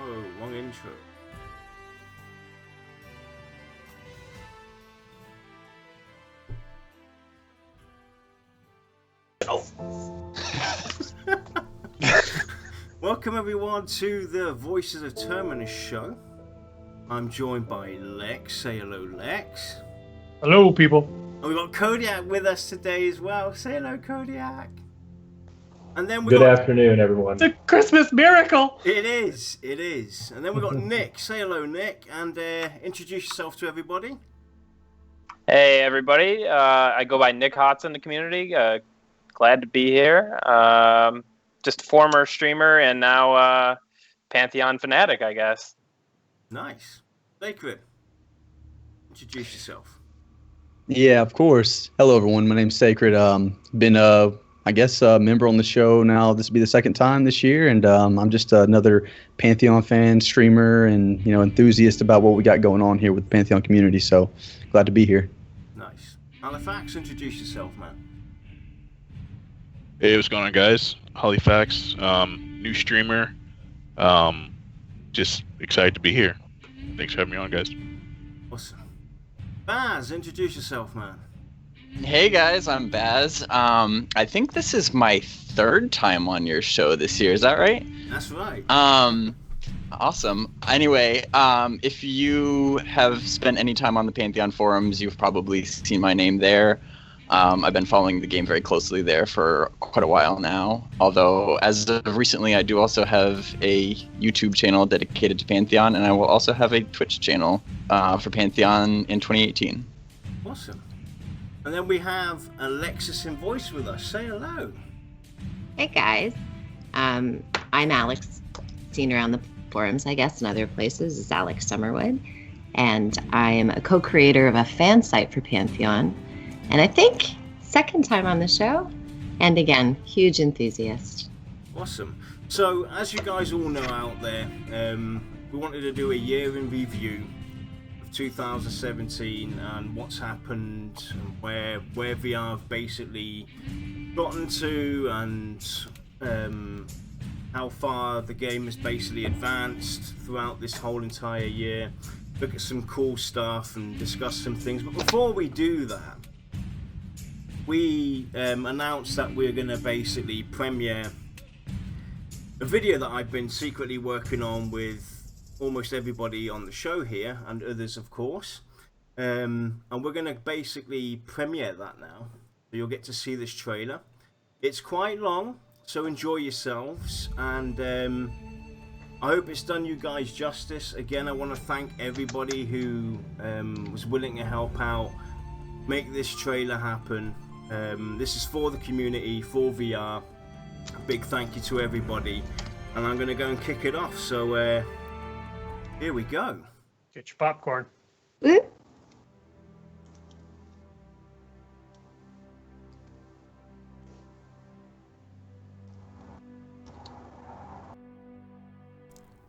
Oh, wrong intro. Welcome everyone to the Voices of Terminus show. I'm joined by Lex. Say hello, Lex. Hello, people. And we've got Kodiack with us today as well. Say hello, Kodiack. And then Good afternoon, everyone. It's a Christmas miracle. It is. And then we've got Nick. Say hello, Nick, and introduce yourself to everybody. Hey, everybody. I go by Nick Hotz in the community. Glad to be here. Just a former streamer and now Pantheon fanatic, I guess. Nice. Saicred, introduce yourself. Yeah, of course. Hello, everyone. My name's Saicred. Been I guess a member on the show now. This will be the second time this year, and I'm just another Pantheon fan, streamer, and enthusiast about what we got going on here with the Pantheon community. So glad to be here. Nice. Halifaxx, introduce yourself, man. Hey, what's going on, guys? Halifaxx, new streamer. Just excited to be here. Thanks for having me on, guys. Awesome. Baz, introduce yourself, man. Hey guys, I'm Baz. I think this is my third time on your show this year. Is that right? That's right. Awesome. Anyway, if you have spent any time on the Pantheon forums, you've probably seen my name there. I've been following the game very closely there for quite a while now. Although, as of recently, I do also have a YouTube channel dedicated to Pantheon, and I will also have a Twitch channel for Pantheon in 2018. Awesome. And then we have Alexis in voice with us. Say hello. Hey guys, I'm Alex, seen around the forums, I guess, and other places is Alexis Summerwood, and I am a co-creator of a fan site for Pantheon, and I think second time on the show, and again, huge enthusiast. Awesome. So, as you guys all know out there, we wanted to do a year in review 2017 and what's happened and where VR have basically gotten to, and how far the game has basically advanced throughout this whole entire year. Look at some cool stuff and discuss some things. But before we do that, we announced that we're going to basically premiere a video that I've been secretly working on with almost everybody on the show here, and others of course, and we're going to basically premiere that now, so you'll get to see this trailer. It's quite long, so enjoy yourselves, and I hope it's done you guys justice. Again, I want to thank everybody who was willing to help out make this trailer happen. This is for the community, for VR. A big thank you to everybody, and I'm going to go and kick it off. So here we go. Get your popcorn.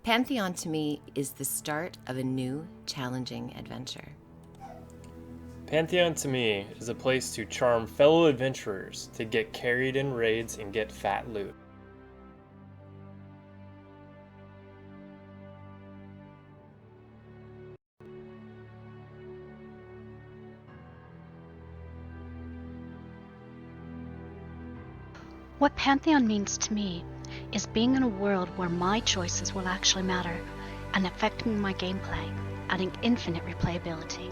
Pantheon to me is the start of a new, challenging adventure. Pantheon to me is a place to charm fellow adventurers to get carried in raids and get fat loot. What Pantheon means to me is being in a world where my choices will actually matter and affecting my gameplay, adding infinite replayability.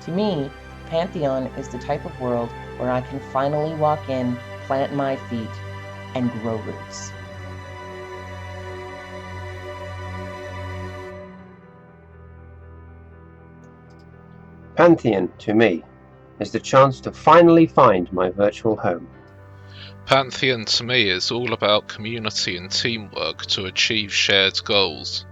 To me, Pantheon is the type of world where I can finally walk in, plant my feet, and grow roots. Pantheon, to me, is the chance to finally find my virtual home. Pantheon to me is all about community and teamwork to achieve shared goals.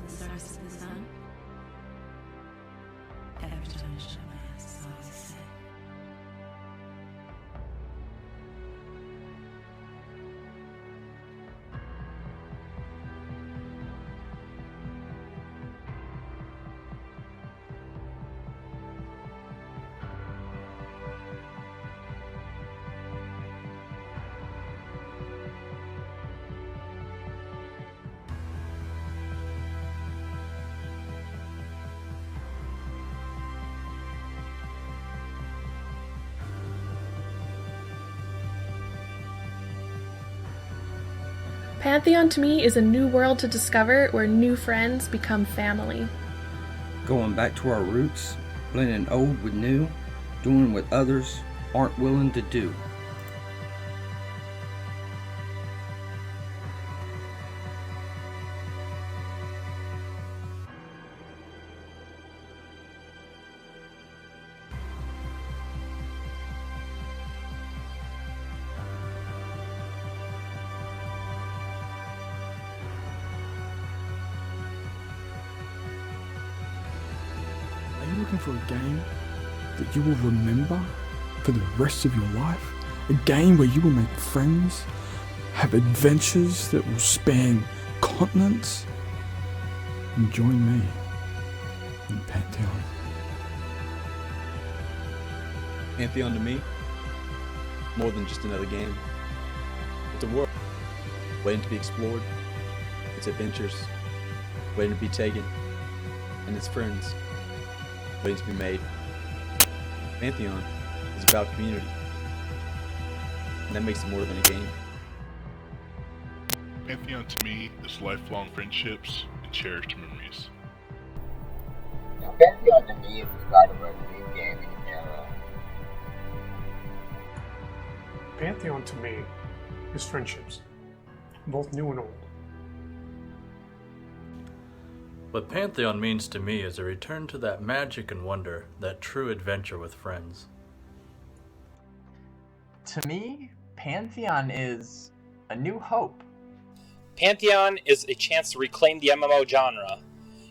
the stars of the sun. Every time I shut my eyes, it's all I say. Pantheon to me is a new world to discover where new friends become family. Going back to our roots, blending old with new, doing what others aren't willing to do. Are you looking for a game that you will remember for the rest of your life? A game where you will make friends, have adventures that will span continents? And join me in Pantheon. Pantheon to me, more than just another game. It's a world waiting to be explored. It's adventures waiting to be taken. And it's friends waiting to be made. Pantheon is about community. And that makes it more than a game. Pantheon to me is lifelong friendships and cherished memories. Now, Pantheon to me is the start of a new gaming era. Pantheon to me is friendships, both new and old. What Pantheon means to me is a return to that magic and wonder, that true adventure with friends. To me, Pantheon is a new hope. Pantheon is a chance to reclaim the MMO genre.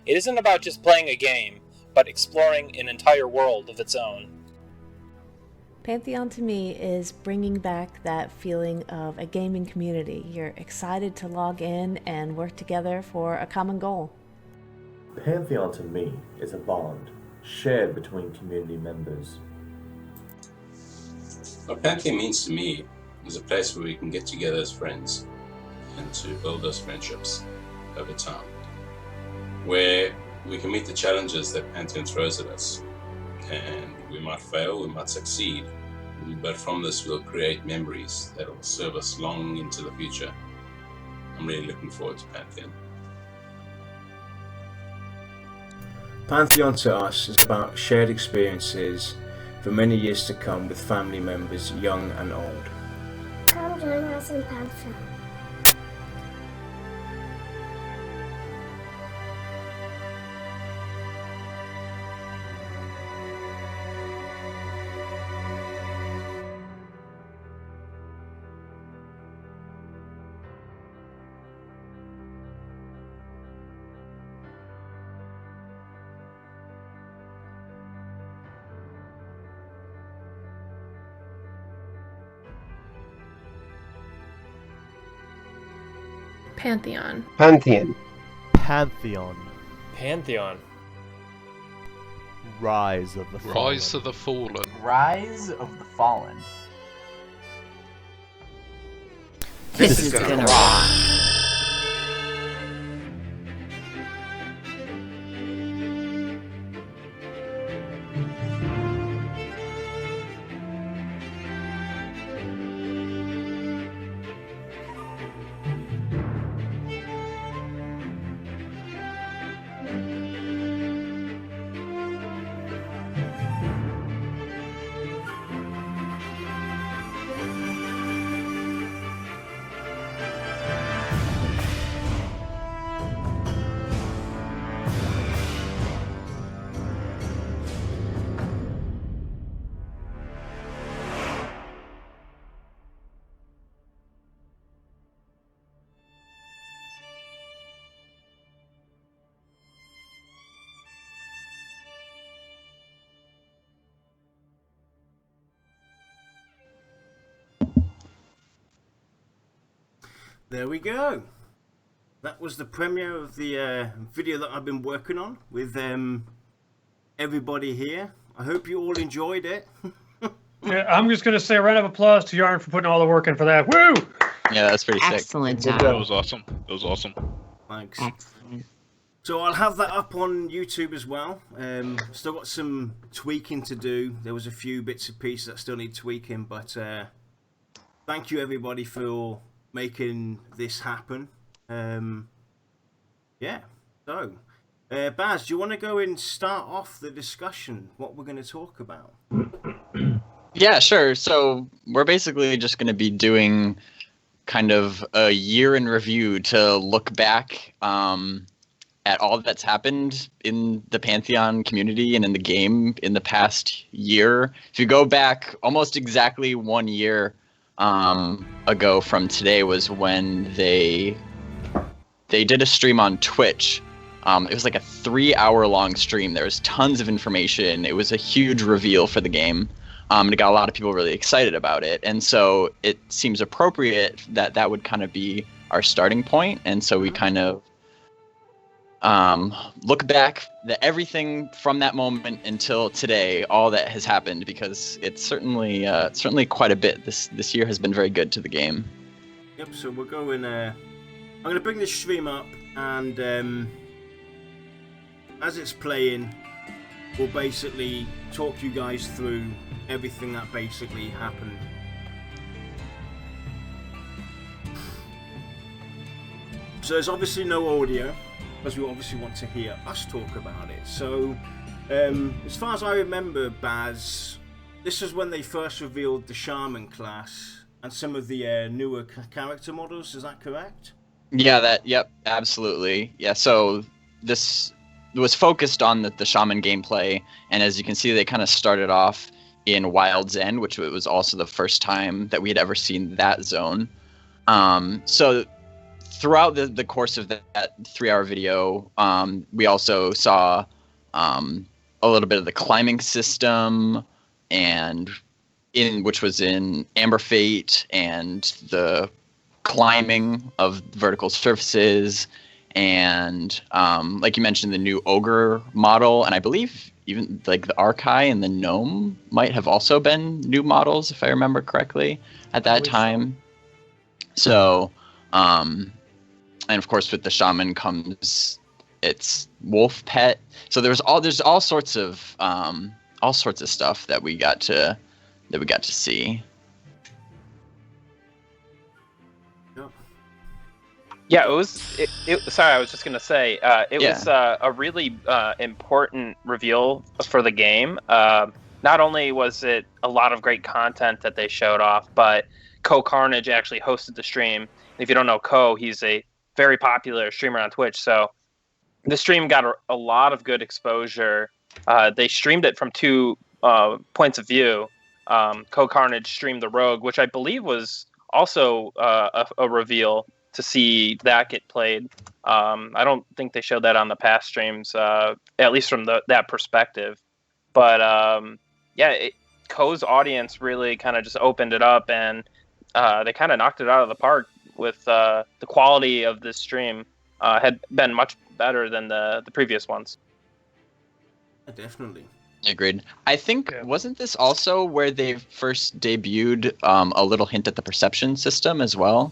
It isn't about just playing a game, but exploring an entire world of its own. Pantheon to me is bringing back that feeling of a gaming community. You're excited to log in and work together for a common goal. Pantheon to me is a bond shared between community members. What Pantheon means to me is a place where we can get together as friends and to build those friendships over time, where we can meet the challenges that Pantheon throws at us, and we might fail, we might succeed, but from this we'll create memories that will serve us long into the future. I'm really looking forward to Pantheon. Pantheon to us is about shared experiences for many years to come with family members young and old. Come join us in Pantheon. Pantheon. Pantheon. Pantheon. Pantheon. Rise of the Fallen. Rise of the Fallen. Rise of the Fallen. This is gonna rock. There we go. That was the premiere of the video that I've been working on with everybody here. I hope you all enjoyed it. Yeah, I'm just going to say a round of applause to Yarn for putting all the work in for that. Woo! Yeah, that's pretty sick. Excellent job. That was awesome. That was awesome. Thanks. Excellent. So I'll have that up on YouTube as well. Still got some tweaking to do. There was a few bits and pieces that still need tweaking, but thank you everybody for making this happen. Yeah. So, Baz, do you want to go and start off the discussion? What we're going to talk about? Yeah, sure. So we're basically just going to be doing kind of a year in review to look back at all that's happened in the Pantheon community and in the game in the past year. If you go back almost exactly 1 year ago from today was when they did a stream on Twitch. It was like a 3-hour-long stream. There was tons of information. It was a huge reveal for the game. And it got a lot of people really excited about it. And so it seems appropriate that that would kind of be our starting point. And so we kind of look back at everything from that moment until today, all that has happened, because it's certainly quite a bit. This year has been very good to the game. Yep, so we're going... I'm going to bring this stream up, and as it's playing, we'll basically talk you guys through everything that basically happened. So there's obviously no audio, because we obviously want to hear us talk about it. So, as far as I remember, Baz, this is when they first revealed the Shaman class and some of the newer character models, is that correct? Yeah, yep, absolutely. Yeah, so this was focused on the Shaman gameplay, and as you can see, they kind of started off in Wild's End, which was also the first time that we had ever seen that zone. So throughout the course of that 3-hour video, we also saw a little bit of the climbing system, and which was in Amber Fate, and the climbing of vertical surfaces, and like you mentioned, the new ogre model, and I believe even like the Archai and the gnome might have also been new models, if I remember correctly, at that time. So, and of course with the Shaman comes its wolf pet. So there's all sorts of stuff that we got to see. Yeah, sorry, I was just gonna say it was a really important reveal for the game. Not only was it a lot of great content that they showed off, but Co Carnage actually hosted the stream. If you don't know Co, he's a very popular streamer on Twitch. So the stream got a lot of good exposure. They streamed it from two points of view. Co Carnage streamed the Rogue, which I believe was also a reveal to see that get played. I don't think they showed that on the past streams, at least from that perspective. But Co's audience really kind of just opened it up, and they kind of knocked it out of the park with the quality of this stream had been much better than the previous ones. Definitely. Agreed. I think, wasn't this also where they first debuted a little hint at the perception system as well?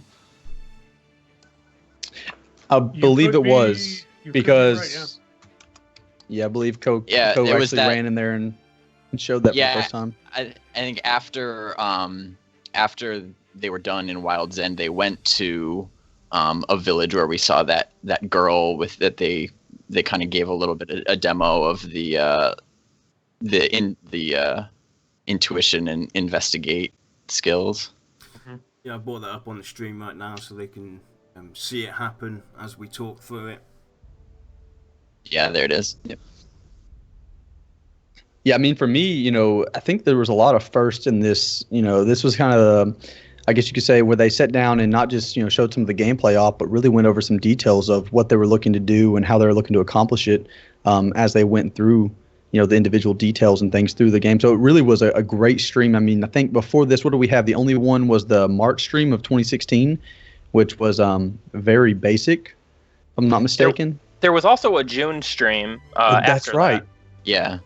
I believe it was, because I believe Co actually ran in there and showed that for the first time. I think after they were done in Wild's End, they went to a village where we saw that girl with that they kind of gave a little bit a demo of the intuition and investigate skills. Yeah, I brought that up on the stream right now so they can see it happen as we talk through it. Yeah, there it is. Yep. Yeah, I mean, for me, I think there was a lot of firsts in this. This was kind of, I guess you could say, where they sat down and not just, showed some of the gameplay off, but really went over some details of what they were looking to do and how they were looking to accomplish it as they went through, the individual details and things through the game. So it really was a great stream. I mean, I think before this, what do we have? The only one was the March stream of 2016, which was very basic, if I'm not mistaken. There was also a June stream. That's right. Yeah.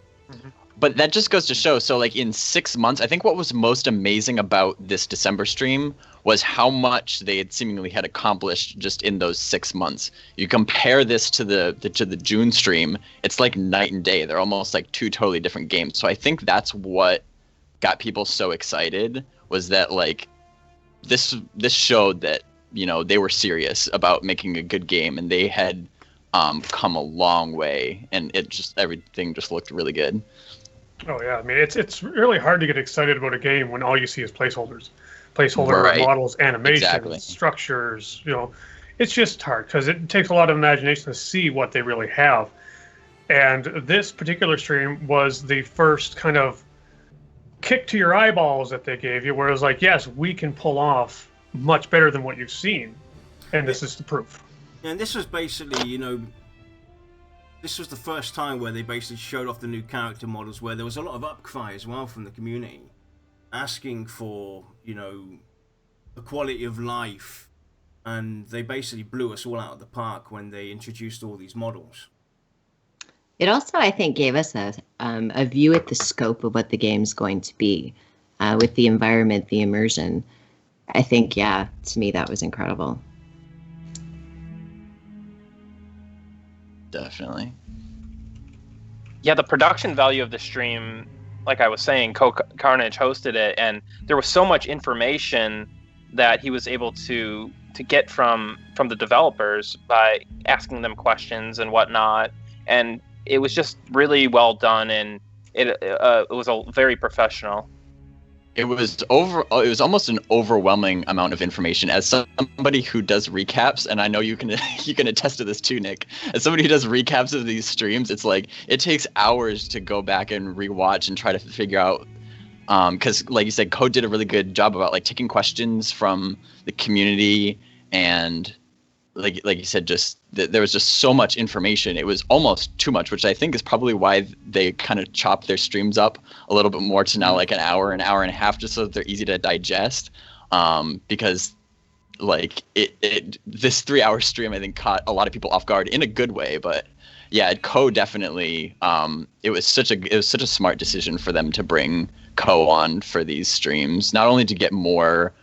But that just goes to show, so like in 6 months, I think what was most amazing about this December stream was how much they had seemingly had accomplished just in those 6 months. You compare this to the June stream, it's like night and day. They're almost like two totally different games. So I think that's what got people so excited, was that like this showed that, you know, they were serious about making a good game, and they had come a long way, and everything just looked really good. Oh yeah, I mean it's really hard to get excited about a game when all you see is placeholders, Right. models, animations, Exactly. structures. You know, it's just hard because it takes a lot of imagination to see what they really have. And this particular stream was the first kind of kick to your eyeballs that they gave you, where it was like, yes, we can pull off much better than what you've seen, and this is the proof. And this was basically, you know, this was the first time where they basically showed off the new character models, where there was a lot of upcry as well from the community, asking for, you know, the quality of life, and they basically blew us all out of the park when they introduced all these models. It also, I think, gave us a view at the scope of what the game's going to be, with the environment, the immersion. I think, yeah, to me, that was incredible. Definitely. Yeah, the production value of the stream, like I was saying, Carnage hosted it, and there was so much information that he was able to get from the developers by asking them questions and whatnot, and it was just really well done, and it was very professional. It was almost an overwhelming amount of information. As somebody who does recaps, and I know you can attest to this too, Nick. As somebody who does recaps of these streams, it's like it takes hours to go back and rewatch and try to figure out. Because, like you said, Code did a really good job about like taking questions from the community, and like you said, just there was just so much information. It was almost too much, which I think is probably why they kind of chopped their streams up a little bit more to now like an hour and a half, just so that they're easy to digest. Because like this 3-hour stream, I think, caught a lot of people off guard in a good way. But yeah, Ko definitely. It was such a smart decision for them to bring Ko on for these streams, not only to get more.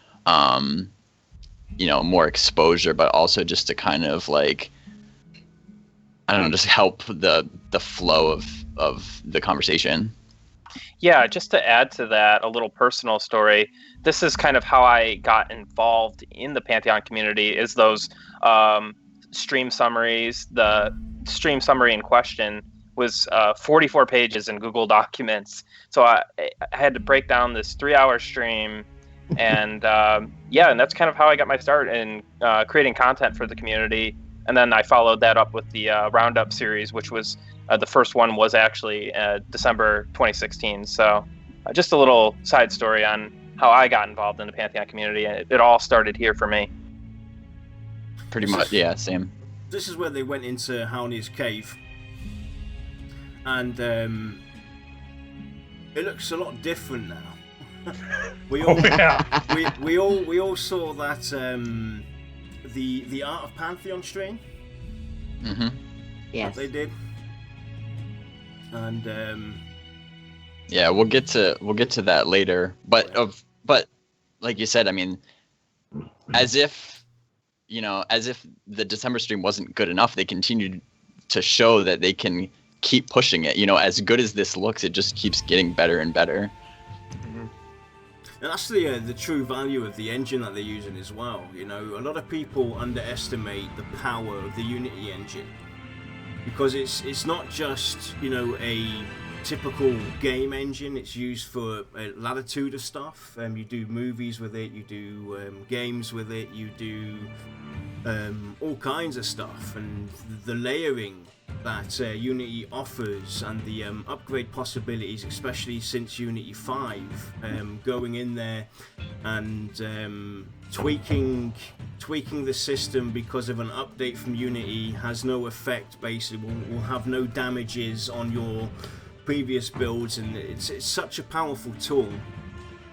More exposure, but also just to kind of like, I don't know, just help the flow of the conversation. Yeah, just to add to that, a little personal story. This is kind of how I got involved in the Pantheon community, is those stream summaries. The stream summary in question was 44 pages in Google Documents. So I had to break down this 3-hour stream. And and that's kind of how I got my start in creating content for the community. And then I followed that up with the Roundup series, which was the first one was actually December 2016. So just a little side story on how I got involved in the Pantheon community. It all started here for me. Pretty much, yeah, same. This is where they went into Hauni's cave, and it looks a lot different now. We all saw that the Art of Pantheon stream. Mm-hmm. Yes, they did. And yeah, we'll get to that later. But like you said, I mean, as if the December stream wasn't good enough, they continued to show that they can keep pushing it. You know, as good as this looks, it just keeps getting better and better. And that's the true value of the engine that they're using as well. You know, a lot of people underestimate the power of the Unity engine, because it's not just, you know, a typical game engine. It's used for a latitude of stuff. You do movies with it, you do games with it, you do all kinds of stuff, and the layering that Unity offers, and the upgrade possibilities, especially since Unity 5, going in there and tweaking the system because of an update from Unity has no effect, basically will have no damages on your previous builds, and it's such a powerful tool,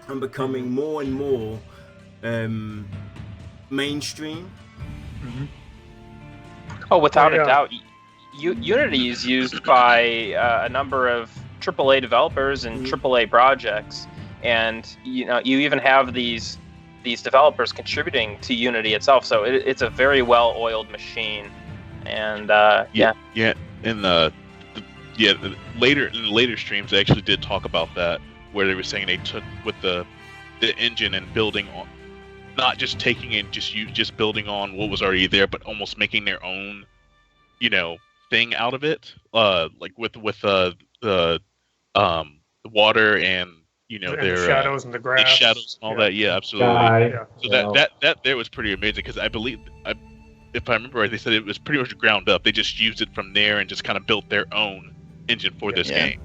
and becoming more and more mainstream. Oh, without a doubt. Unity is used by a number of AAA developers and AAA projects, and you even have these developers contributing to Unity itself. So it's a very well-oiled machine, and In the later streams, they actually did talk about that, where they were saying they took with the engine and building on, not just taking it, just building on what was already there, but almost making their own, thing out of it. Like with the water and their shadows and the grass, the shadows and all that. Yeah, absolutely. So that there was pretty amazing, because I believe if I remember right, they said it was pretty much ground up. They just used it from there and just kind of built their own engine for this game.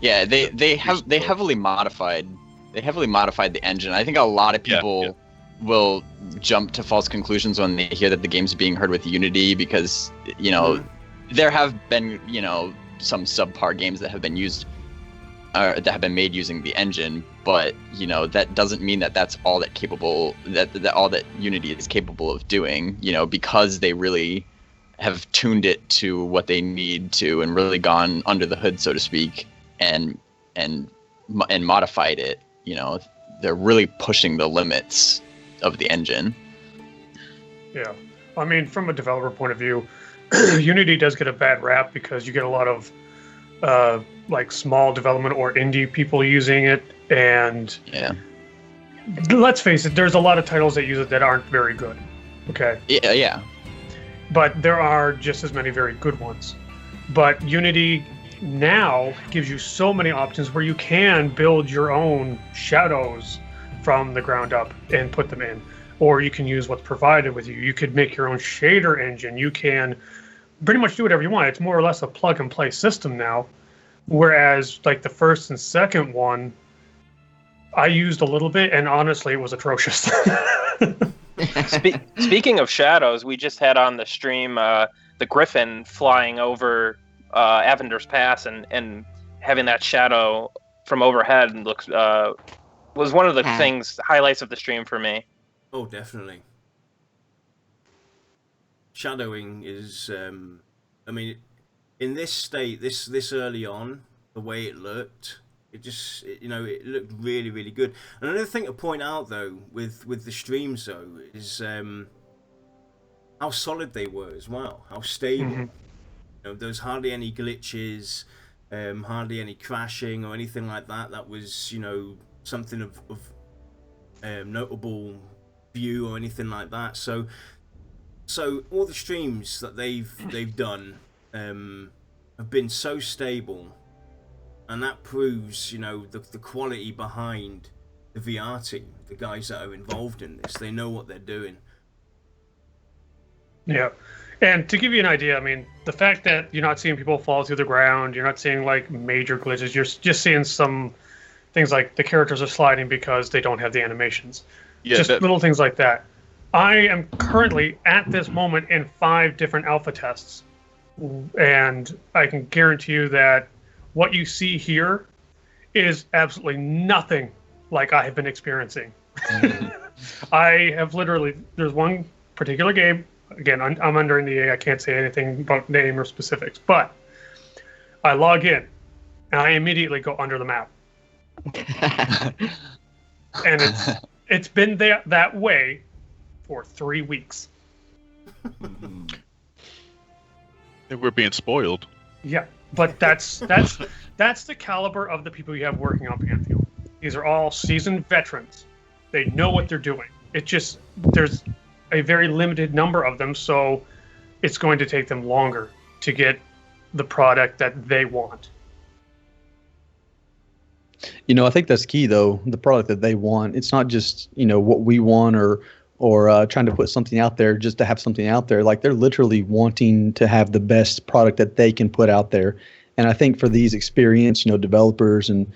Yeah, they heavily modified the engine. I think a lot of people will jump to false conclusions when they hear that the game's being heard with Unity, because there have been some subpar games that have been used that have been made using the engine, but that doesn't mean that that's all that all that Unity is capable of doing, because they really have tuned it to what they need to and really gone under the hood, so to speak, and modified it. They're really pushing the limits of the engine. Yeah, I mean, from a developer point of view, Unity does get a bad rap because you get a lot of like small development or indie people using it, and let's face it, there's a lot of titles that use it that aren't very good. Okay. Yeah. But there are just as many very good ones. But Unity now gives you so many options where you can build your own shadows from the ground up and put them in, or you can use what's provided with you. You could make your own shader engine. You can pretty much do whatever you want. It's more or less a plug and play system now, whereas like the first and second one I used a little bit, and honestly it was atrocious. Speaking of shadows, we just had on the stream the Griffin flying over Avender's Pass and having that shadow from overhead looks was one of the highlights of the stream for me. Oh, definitely. Shadowing is, I mean, in this state, this early on, the way it looked, it just, it looked really, really good. And another thing to point out, though, with the streams, though, is how solid they were as well, how stable. There was hardly any glitches, hardly any crashing or anything like that. That was, something of notable view or anything like that. So all the streams that they've done have been so stable, and that proves the quality behind the VR team, the guys that are involved in this. They know what they're doing. Yeah, and to give you an idea, I mean, the fact that you're not seeing people fall through the ground, you're not seeing like major glitches, you're just seeing some things like the characters are sliding because they don't have the animations. Just little things like that. I am currently at this moment in 5 different alpha tests, and I can guarantee you that what you see here is absolutely nothing like I have been experiencing. I have literally, there's one particular game, again, I'm under NDA, I can't say anything about name or specifics, but I log in and I immediately go under the map. And it's been that way for 3 weeks. We're being spoiled. Yeah, but that's the caliber of the people you have working on Pantheon. These are all seasoned veterans. They know what they're doing. It just, there's a very limited number of them, so it's going to take them longer to get the product that they want. I think that's key, though, the product that they want. It's not just, what we want or trying to put something out there just to have something out there. Like, they're literally wanting to have the best product that they can put out there. And I think for these experienced, developers and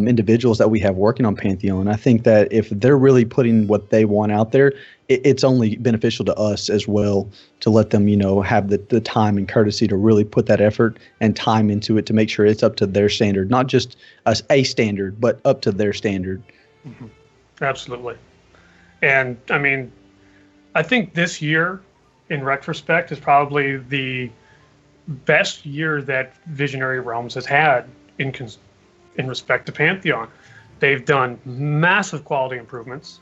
individuals that we have working on Pantheon, I think that if they're really putting what they want out there, it's only beneficial to us as well to let them, have the time and courtesy to really put that effort and time into it to make sure it's up to their standard, not just a standard, but up to their standard. Absolutely. And I mean, I think this year, in retrospect, is probably the best year that Visionary Realms has had in respect to Pantheon. They've done massive quality improvements.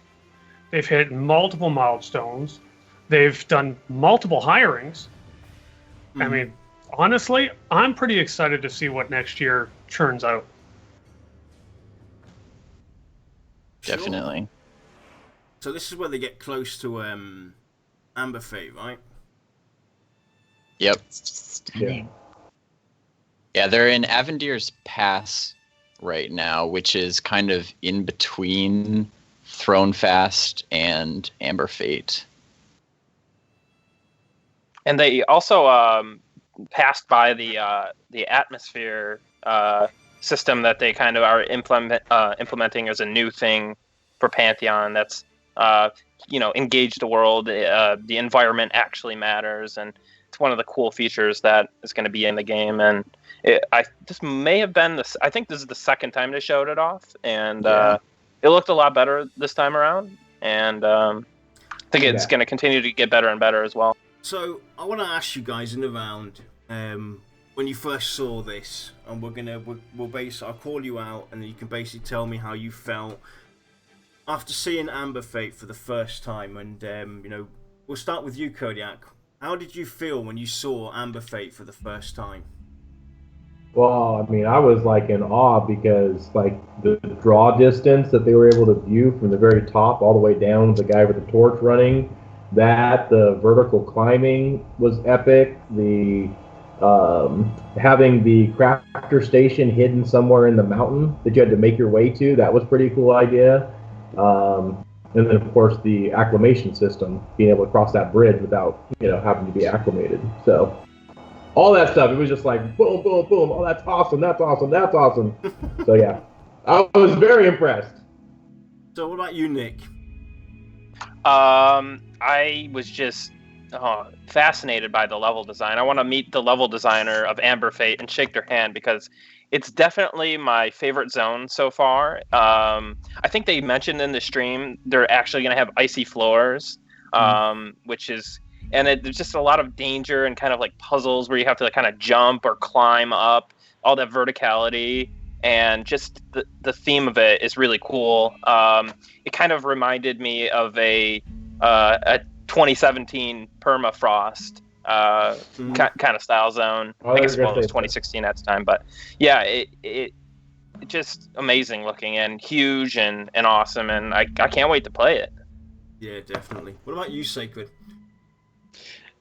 They've hit multiple milestones. They've done multiple hirings. I mean, honestly, I'm pretty excited to see what next year churns out. Definitely. So this is where they get close to Amber Fate, right? Yep. It's just stunning. Yeah, they're in Avendir's Pass right now, which is kind of in between Thronefast and Amber Fate. And they also passed by the atmosphere system that they kind of are implementing as a new thing for Pantheon. That's engage the world. The environment actually matters, and it's one of the cool features that is going to be in the game. And this may have been I think this is the second time they showed it off, and it looked a lot better this time around. And I think it's going to continue to get better and better as well. So I want to ask you guys in the round, when you first saw this, and I'll call you out, and you can basically tell me how you felt after seeing Amber Fate for the first time. And we'll start with you, Kodiack. How did you feel when you saw Amber Fate for the first time? Well, I mean, I was like in awe because like the draw distance that they were able to view from the very top all the way down, the guy with the torch running. The vertical climbing was epic. The having the crafter station hidden somewhere in the mountain that you had to make your way to, that was pretty cool idea. And then of course the acclimation system, being able to cross that bridge without having to be acclimated. So all that stuff, it was just like boom, boom, boom. Oh, that's awesome! That's awesome! That's awesome! So yeah, I was very impressed. So what about you, Nick? I was just fascinated by the level design. I want to meet the level designer of Amber Fate and shake their hand because it's definitely my favorite zone so far. I think they mentioned in the stream they're actually going to have icy floors, which is, and there's just a lot of danger and kind of like puzzles where you have to like kind of jump or climb up, all that verticality. And just the theme of it is really cool. It kind of reminded me of a 2017 permafrost kind of style zone. I guess it was 2016 at the time, but yeah, it just amazing looking and huge and awesome, and I can't wait to play it. Yeah, definitely. What about you, Saicred?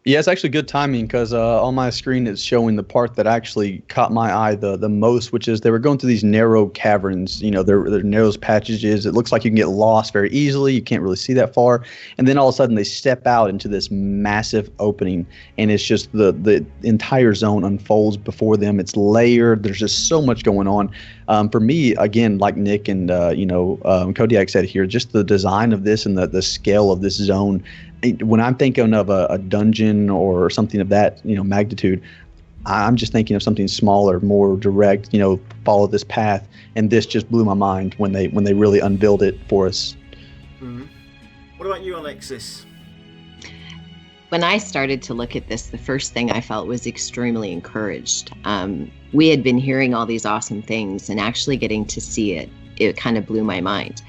Yeah, it's actually good timing because on my screen it's showing the part that actually caught my eye the most, which is they were going through these narrow caverns. They're narrow passages. It looks like you can get lost very easily. You can't really see that far. And then all of a sudden they step out into this massive opening, and it's just the entire zone unfolds before them. It's layered. There's just so much going on. For me, again, like Nick and Kodiack said here, just the design of this and the scale of this zone. When I'm thinking of a dungeon or something of that magnitude, I'm just thinking of something smaller, more direct. Follow this path, and this just blew my mind when they really unveiled it for us. Mm-hmm. What about you, Alexis? When I started to look at this, the first thing I felt was extremely encouraged. We had been hearing all these awesome things, and actually getting to see it kind of blew my mind.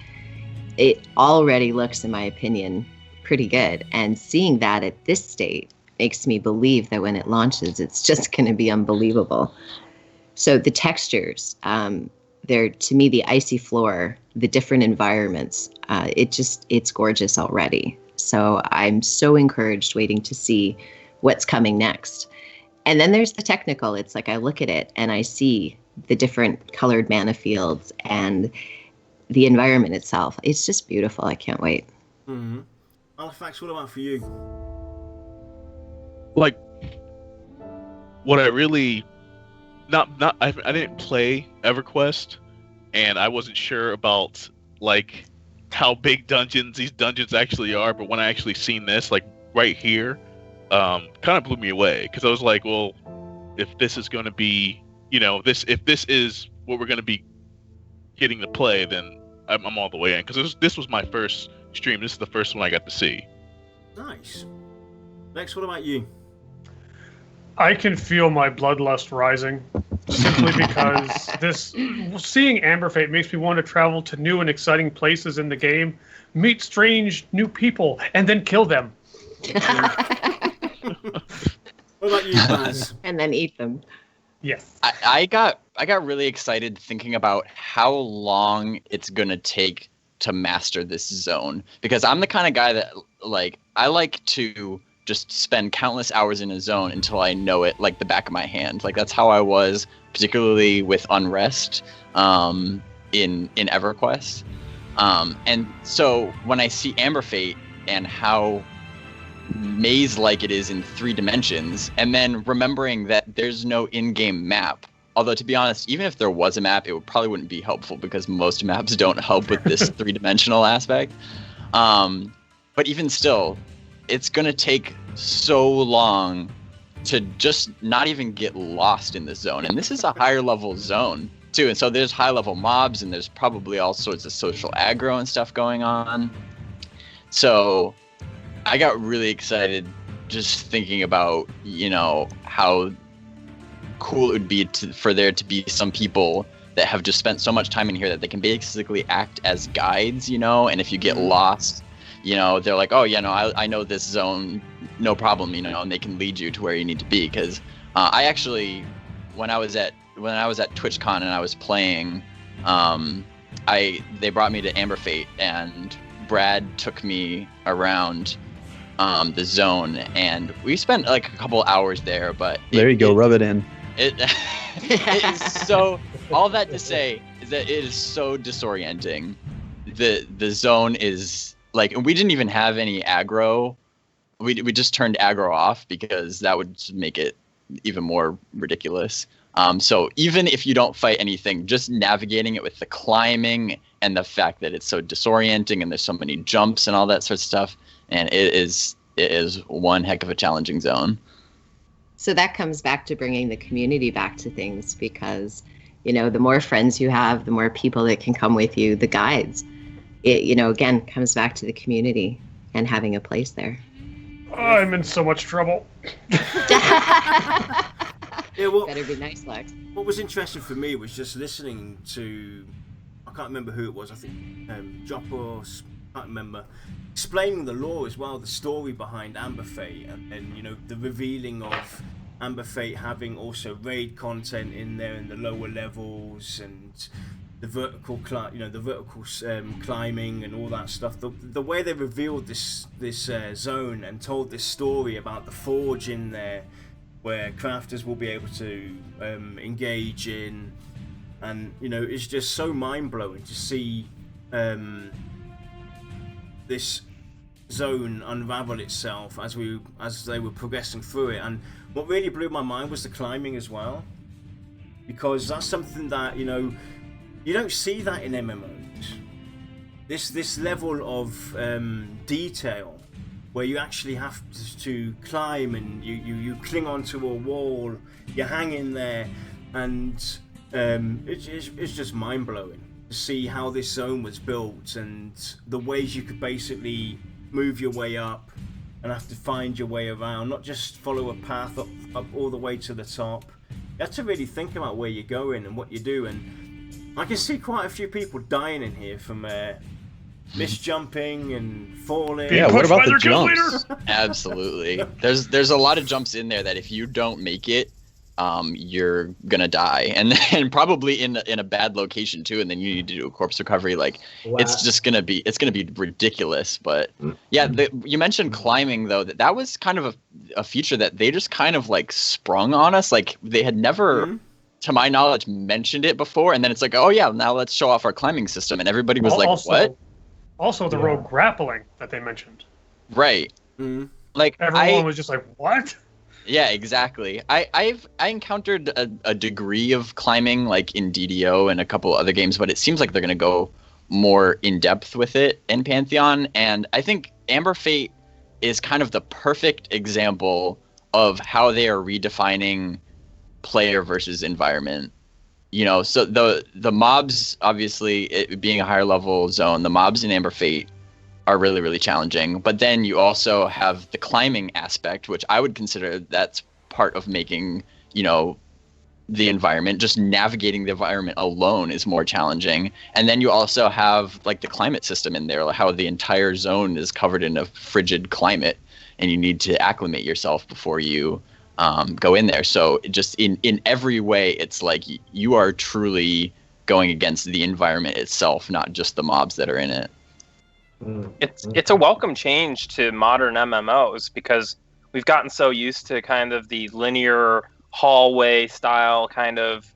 It already looks, in my opinion, pretty good, and seeing that at this state makes me believe that when it launches, it's just going to be unbelievable. So the textures, they're, to me, the icy floor, the different environments, it's gorgeous already. So I'm so encouraged waiting to see what's coming next. And then there's the technical. It's like I look at it and I see the different colored mana fields and the environment itself. It's just beautiful. I can't wait. Mm-hmm. Halifaxx, what about for you? Like, what I really I didn't play EverQuest, and I wasn't sure about like how big these dungeons actually are. But when I actually seen this, like right here, kind of blew me away because I was like, well, if this is going to be, if this is what we're going to be getting to play, then I'm all the way in because this was my first stream. This is the first one I got to see. Nice. Lex, what about you? I can feel my bloodlust rising, simply because seeing Amber Fate makes me want to travel to new and exciting places in the game, meet strange new people, and then kill them. What about you, Baz? And then eat them. Yes. I got really excited thinking about how long it's gonna take to master this zone, because I'm the kind of guy that I like to just spend countless hours in a zone until I know it like the back of my hand. Like that's how I was, particularly with Unrest in EverQuest. And so when I see Amber Fate and how maze-like it is in 3 dimensions, and then remembering that there's no in-game map. Although, to be honest, even if there was a map, it probably wouldn't be helpful because most maps don't help with this 3-dimensional aspect. But even still, it's going to take so long to just not even get lost in this zone. And this is a higher level zone, too. And so there's high-level mobs, and there's probably all sorts of social aggro and stuff going on. So I got really excited just thinking about, how cool it would be for there to be some people that have just spent so much time in here that they can basically act as guides, and if you get lost, they're like, oh, I know this zone, no problem, and they can lead you to where you need to be. Because I actually, when I was at TwitchCon and I was playing, they brought me to Amber Fate, and Brad took me around the zone, and we spent like a couple hours there. But there you go, rub it in. It is so. All that to say is that it is so disorienting. The zone is like, we didn't even have any aggro. We just turned aggro off because that would make it even more ridiculous. So even if you don't fight anything, just navigating it with the climbing and the fact that it's so disorienting and there's so many jumps and all that sort of stuff, and it is one heck of a challenging zone. So that comes back to bringing the community back to things, because, the more friends you have, the more people that can come with you, the guides. It, again, comes back to the community and having a place there. I'm in so much trouble. Better be nice, Lex. What was interesting for me was just listening to, I can't remember who it was, I think Drop or I can't remember, explaining the lore as well, the story behind Amber Fate, and the revealing of Amber Fate having also raid content in there in the lower levels, and the vertical climbing and all that stuff. The way they revealed this zone and told this story about the forge in there, where crafters will be able to engage in, and it's just so mind-blowing to see this zone unravel itself as they were progressing through it. And what really blew my mind was the climbing as well, because that's something that you don't see that in MMOs. This level of detail, where you actually have to climb, and you cling onto a wall, you hang in there, and it's just mind-blowing to see how this zone was built, and the ways you could basically move your way up and have to find your way around, not just follow a path up all the way to the top. You have to really think about where you're going and what you do, and I can see quite a few people dying in here from misjumping and falling. Yeah, what about the jumps? Absolutely. There's a lot of jumps in there that if you don't make it, you're gonna die, and probably in a bad location too, and then you need to do a corpse recovery. Like, it's gonna be ridiculous. But yeah, you mentioned climbing though. That was kind of a feature that they just kind of like sprung on us. Like, they had never, to my knowledge, mentioned it before, and then it's like, oh yeah, now let's show off our climbing system, and everybody was what? Also, the rogue grappling that they mentioned. Right. Like, everyone was just like, what? Yeah, exactly. I encountered a degree of climbing, like in DDO and a couple other games, but it seems like they're going to go more in depth with it in Pantheon. And I think Amber Fate is kind of the perfect example of how they are redefining player versus environment. So the mobs, obviously, it being a higher level zone, the mobs in Amber Fate are really, really challenging. But then you also have the climbing aspect, which I would consider that's part of making, the environment. Just navigating the environment alone is more challenging. And then you also have like the climate system in there, how the entire zone is covered in a frigid climate, and you need to acclimate yourself before you go in there. So just in every way, it's like you are truly going against the environment itself, not just the mobs that are in it. It's a welcome change to modern MMOs, because we've gotten so used to kind of the linear hallway style kind of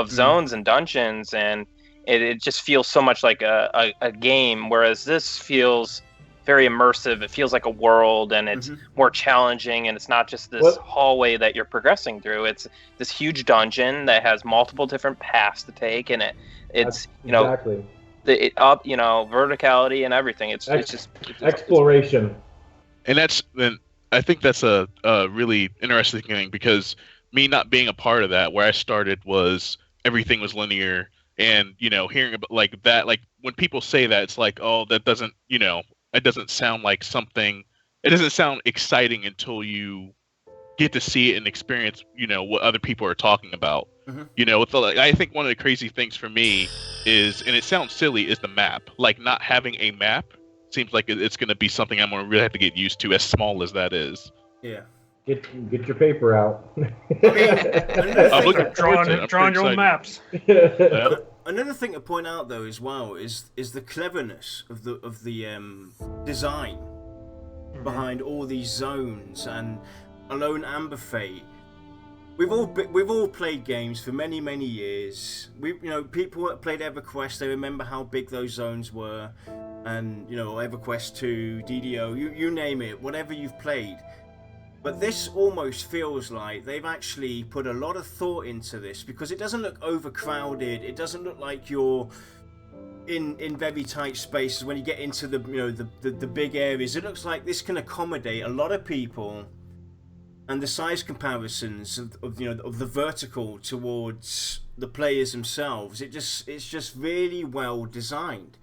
zones and dungeons, and it just feels so much like a game, whereas this feels very immersive. It feels like a world, and it's more challenging, and it's not just this hallway that you're progressing through. It's this huge dungeon that has multiple different paths to take, and it's exactly verticality and everything. It's just exploration. And I think that's a really interesting thing, because me not being a part of that, where I started was everything was linear, and hearing about like that, like when people say that, it's like, oh, that doesn't it doesn't sound like something. It doesn't sound exciting until you get to see it and experience what other people are talking about. I think one of the crazy things for me is, and it sounds silly, is the map. Like, not having a map seems like it's going to be something I'm going to really have to get used to, as small as that is. Yeah. Get your paper out. I'm looking drawing your own maps. Another thing to point out, though, as well, is the cleverness of the design behind all these zones. And Alone Amber Fate, we've all played games for many years. People that played EverQuest, they remember how big those zones were, and EverQuest 2, DDO, you name it, whatever you've played. But this almost feels like they've actually put a lot of thought into this, because it doesn't look overcrowded. It doesn't look like you're in very tight spaces when you get into the big areas. It looks like this can accommodate a lot of people, and the size comparisons of the vertical towards the players themselves. It's just really well designed.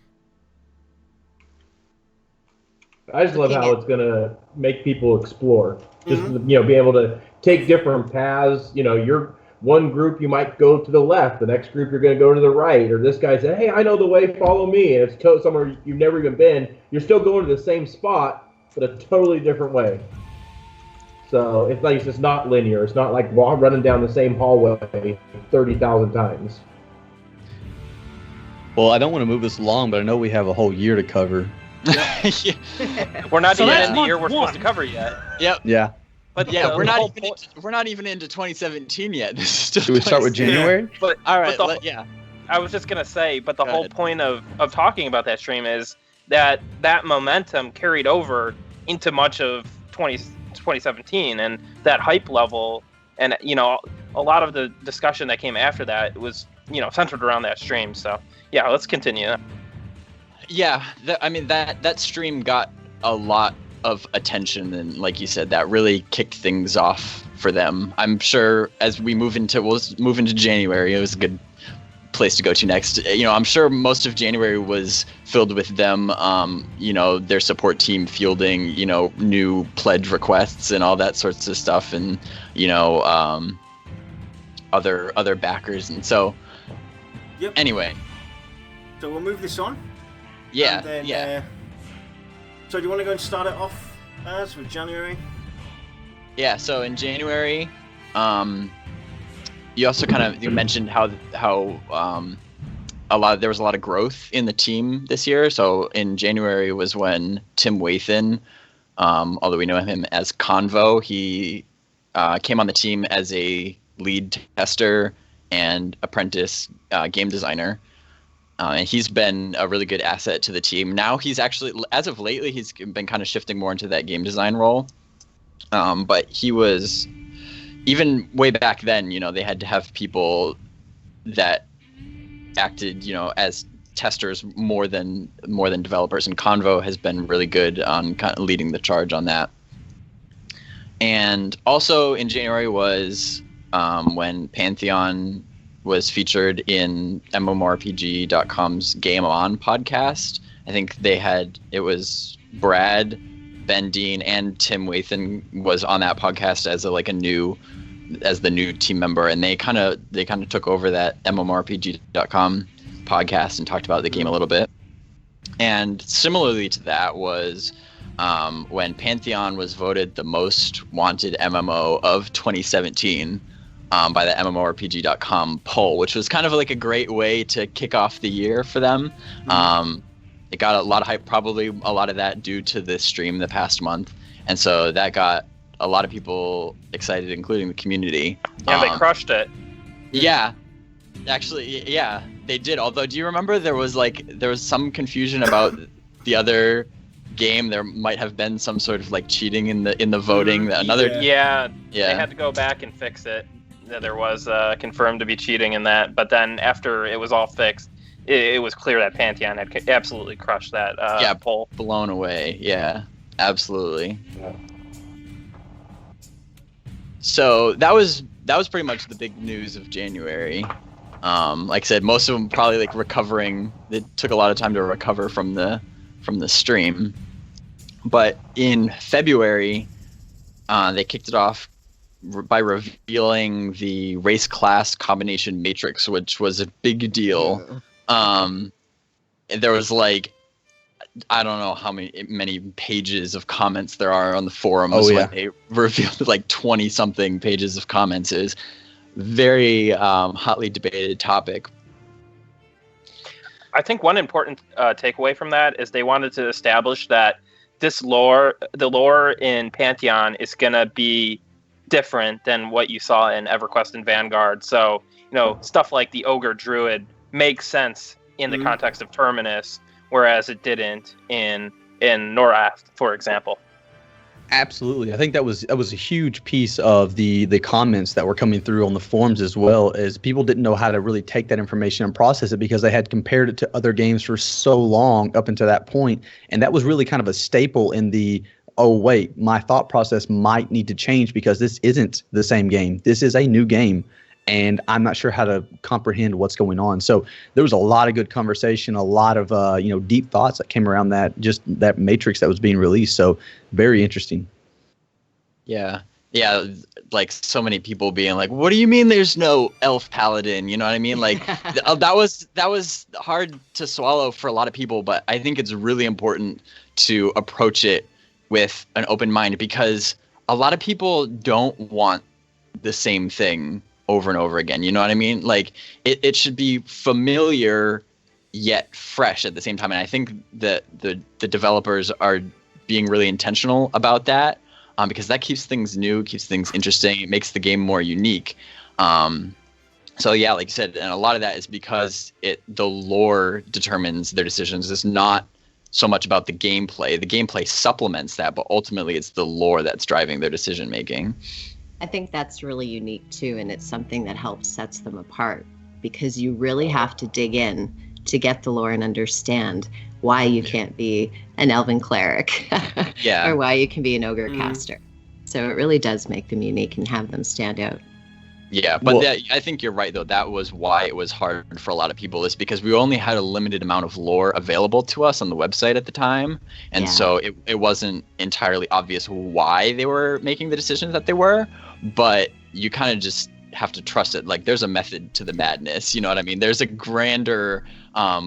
I just love how it's gonna make people explore. Just be able to take different paths. You're one group, you might go to the left. The next group, you're gonna go to the right. Or this guy said, "Hey, I know the way. Follow me." And it's somewhere you've never even been. You're still going to the same spot, but a totally different way. So it's just not linear. It's not like running down the same hallway 30,000 times. Well, I don't want to move this along, but I know we have a whole year to cover. We're not even in the year we're supposed to cover yet. Yep. Yeah. But we're not even into 2017 yet. This is still. Should we start with January? Yeah. But all right. I was just gonna say, but the whole point of talking about that stream is that momentum carried over into much of 2017, and that hype level, and a lot of the discussion that came after that was centered around that stream. So yeah, let's continue. Yeah, that stream got a lot of attention, and like you said, that really kicked things off for them. I'm sure as we'll move into January, it was a good place to go to next. I'm sure most of January was filled with them, their support team fielding, new pledge requests and all that sorts of stuff, and other backers, and so. Yep. Anyway. So we'll move this on. Yeah, then, so do you want to go and start it off with January? Yeah, so in January, you also you mentioned how there was a lot of growth in the team this year. So in January was when Tim Wathan, although we know him as Convo, he came on the team as a lead tester and apprentice game designer. And he's been a really good asset to the team. Now he's actually, as of lately, he's been kind of shifting more into that game design role. But he was, even way back then, they had to have people that acted, as testers more than developers. And Convo has been really good on kind of leading the charge on that. And also in January was when Pantheon was featured in MMORPG.com's Game On podcast, I think it was Brad, Ben Dean, and Tim Wathan was on that podcast as the new team member, and they kind of took over that MMORPG.com podcast and talked about the game a little bit. And similarly to that was when Pantheon was voted the most wanted MMO of 2017 by the MMORPG.com poll, which was kind of like a great way to kick off the year for them. It got a lot of hype, probably a lot of that due to the stream the past month. And so that got a lot of people excited, including the community. Yeah, they crushed it. Yeah. Actually, yeah, they did. Although, do you remember there was some confusion about the other game? There might have been some sort of like cheating in the voting. Yeah, they had to go back and fix it. There was confirmed to be cheating in that, but then after it was all fixed, it was clear that Pantheon had absolutely crushed that poll. Blown away. Yeah, absolutely. Yeah. So that was pretty much the big news of January. Like I said, most of them probably like recovering. It took a lot of time to recover from the stream. But in February, they kicked it off by revealing the race class combination matrix, which was a big deal. There was like, I don't know how many pages of comments there are on the forums when they revealed like 20 something pages of comments. It was very hotly debated topic. I think one important takeaway from that is they wanted to establish that the lore in Pantheon is going to be different than what you saw in EverQuest and Vanguard. So, stuff like the Ogre Druid makes sense in the context of Terminus, whereas it didn't in Norath, for example. Absolutely. I think that was a huge piece of the comments that were coming through on the forums, as well as people didn't know how to really take that information and process it because they had compared it to other games for so long up until that point. And that was really kind of a staple in the, oh, wait, my thought process might need to change because this isn't the same game. This is a new game. And I'm not sure how to comprehend what's going on. So there was a lot of good conversation, a lot of deep thoughts that came around that matrix that was being released. So very interesting. Yeah, like so many people being like, "What do you mean there's no elf paladin?" You know what I mean? Like that was hard to swallow for a lot of people. But I think it's really important to approach it with an open mind because a lot of people don't want the same thing over and over again. You know what I mean? Like it should be familiar yet fresh at the same time. And I think that the developers are being really intentional about that because that keeps things new, keeps things interesting. It makes the game more unique. So yeah, like you said, and a lot of that is because the lore determines their decisions. It's not so much about the gameplay. The gameplay supplements that, but ultimately it's the lore that's driving their decision making. I think that's really unique too, and it's something that sets them apart because you really have to dig in to get the lore and understand why you can't be an elven cleric or why you can be an ogre caster. So it really does make them unique and have them stand out. Yeah, but I think you're right, though. That was why it was hard for a lot of people, is because we only had a limited amount of lore available to us on the website at the time. And so it wasn't entirely obvious why they were making the decisions that they were. But you kind of just have to trust it. Like, there's a method to the madness. You know what I mean? There's a grander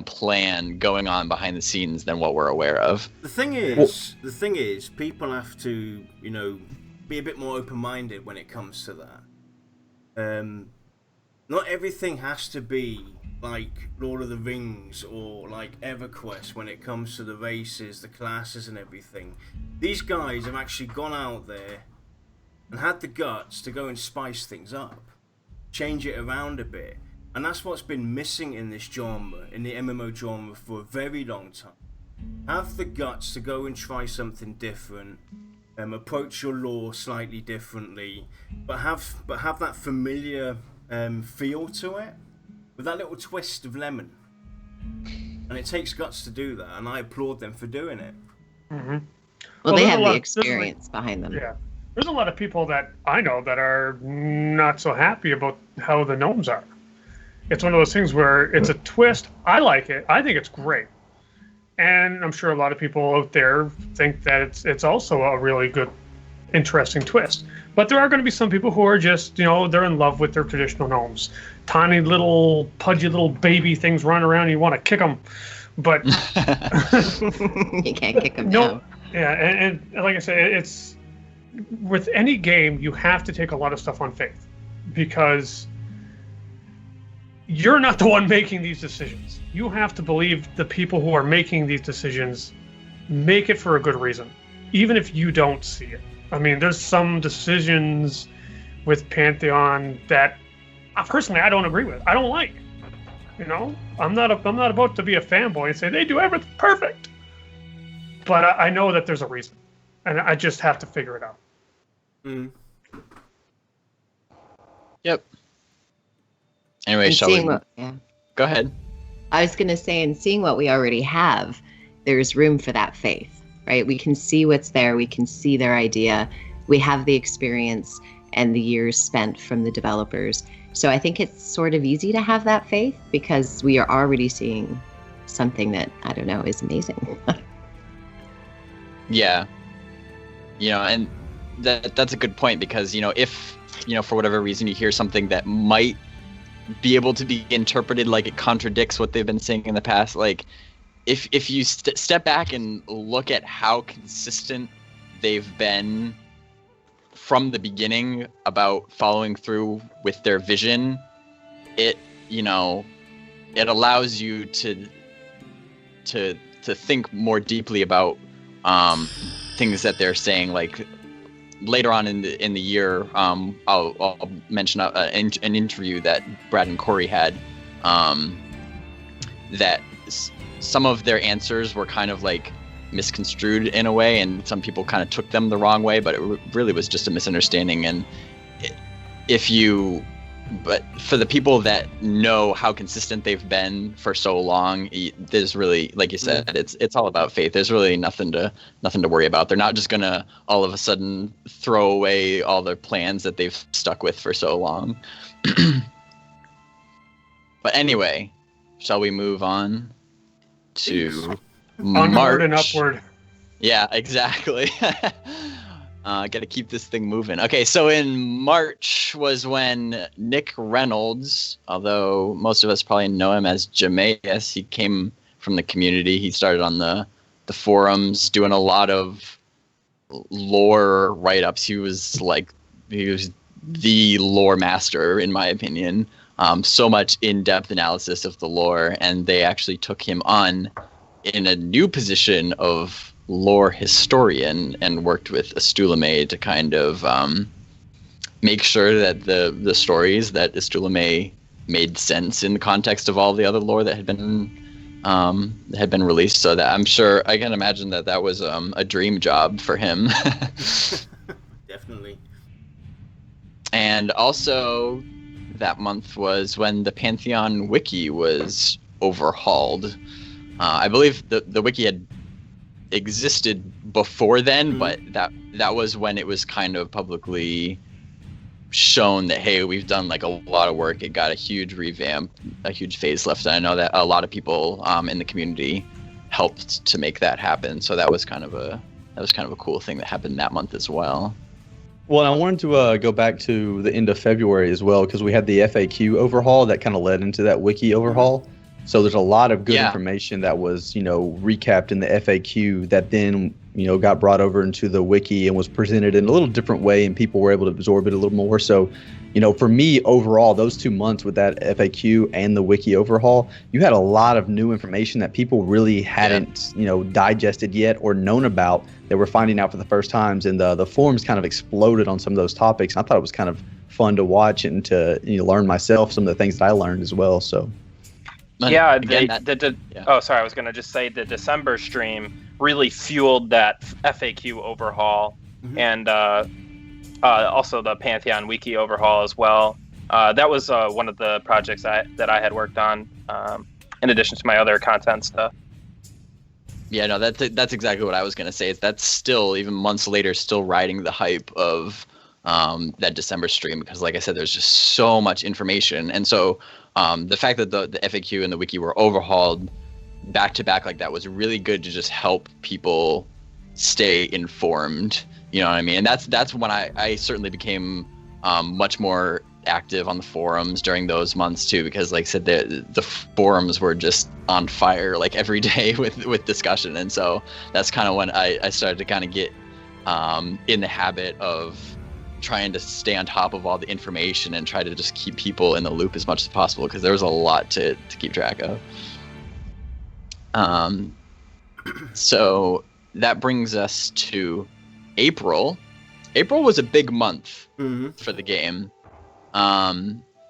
plan going on behind the scenes than what we're aware of. The thing is, people have to, be a bit more open-minded when it comes to that. Not everything has to be like Lord of the Rings or like EverQuest when it comes to the races, the classes and everything. These guys have actually gone out there and had the guts to go and spice things up, change it around a bit. And that's what's been missing in this genre, in the MMO genre, for a very long time. Have the guts to go and try something different. Approach your lore slightly differently, but have that familiar feel to it, with that little twist of lemon. And it takes guts to do that, and I applaud them for doing it. Mm-hmm. Well, they have the experience behind them. Yeah, there's a lot of people that I know that are not so happy about how the gnomes are. It's one of those things where it's a twist. I like it. I think it's great. And I'm sure a lot of people out there think that it's also a really good, interesting twist. But there are going to be some people who are just, they're in love with their traditional gnomes. Tiny little, pudgy little baby things running around, and you want to kick them. But you can't kick them down. Yeah, and like I said, it's with any game, you have to take a lot of stuff on faith, because you're not the one making these decisions. You have to believe the people who are making these decisions make it for a good reason, even if you don't see it. I mean, there's some decisions with Pantheon that personally I don't agree with. I don't like. I'm not about to be a fanboy and say they do everything perfect. But I know that there's a reason, and I just have to figure it out. Yep. Anyway, And shall we? Go ahead. I was going to say, in seeing what we already have, there's room for that faith, right? We can see what's there. We can see their idea. We have the experience and the years spent from the developers. So I think it's sort of easy to have that faith because we are already seeing something that, I don't know, is amazing. Yeah. And that's a good point because, if, for whatever reason you hear something that might be able to be interpreted like it contradicts what they've been saying in the past, like if you step back and look at how consistent they've been from the beginning about following through with their vision, it allows you to think more deeply about things that they're saying. Like later on in the year, I'll mention an interview that Brad and Corey had, that some of their answers were kind of like misconstrued in a way, and some people kind of took them the wrong way, but it really was just a misunderstanding. And but for the people that know how consistent they've been for so long, there's really, like you said, it's all about faith. There's really nothing to worry about. They're not just gonna all of a sudden throw away all their plans that they've stuck with for so long. But anyway, shall we move on to Onward March? and upward. Yeah, exactly. Got to keep this thing moving. Okay, so in March was when Nick Reynolds, although most of us probably know him as Jameis, he came from the community. He started on the forums doing a lot of lore write-ups. He was the lore master, in my opinion. So much in-depth analysis of the lore, and they actually took him on in a new position of lore historian and worked with Astulame to kind of make sure that the stories that Astulame made sense in the context of all the other lore that had been released. So that I'm sure I can imagine that was a dream job for him. Definitely. And also that month was when the Pantheon wiki was overhauled. I believe the wiki had existed before then, but that was when it was kind of publicly shown that, hey, we've done like a lot of work. It got a huge revamp, a huge facelift. And I know that a lot of people in the community helped to make that happen. So that was kind of a cool thing that happened that month as well. Well, I wanted to go back to the end of February as well, because we had the FAQ overhaul that kind of led into that wiki overhaul. So there's a lot of good information that was, recapped in the FAQ that then, got brought over into the wiki and was presented in a little different way, and people were able to absorb it a little more. So, for me overall, those 2 months with that FAQ and the wiki overhaul, you had a lot of new information that people really hadn't, digested yet or known about, that we're finding out for the first times. And the forums kind of exploded on some of those topics. And I thought it was kind of fun to watch and to learn myself some of the things that I learned as well. So. Yeah, oh, sorry, I was going to just say the December stream really fueled that FAQ overhaul, and also the Pantheon wiki overhaul as well. That was one of the projects that I had worked on, in addition to my other content stuff. Yeah, no, that's exactly what I was going to say. That's still, even months later, still riding the hype of that December stream, because like I said, there's just so much information. And so the fact that the FAQ and the wiki were overhauled back to back like that was really good to just help people stay informed. You know what I mean? And that's when I certainly became much more active on the forums during those months too, because like I said, the forums were just on fire like every day with discussion. And so that's kind of when I started to kind of get in the habit of trying to stay on top of all the information and try to just keep people in the loop as much as possible, because there was a lot to keep track of. So that brings us to April. April was a big month for the game.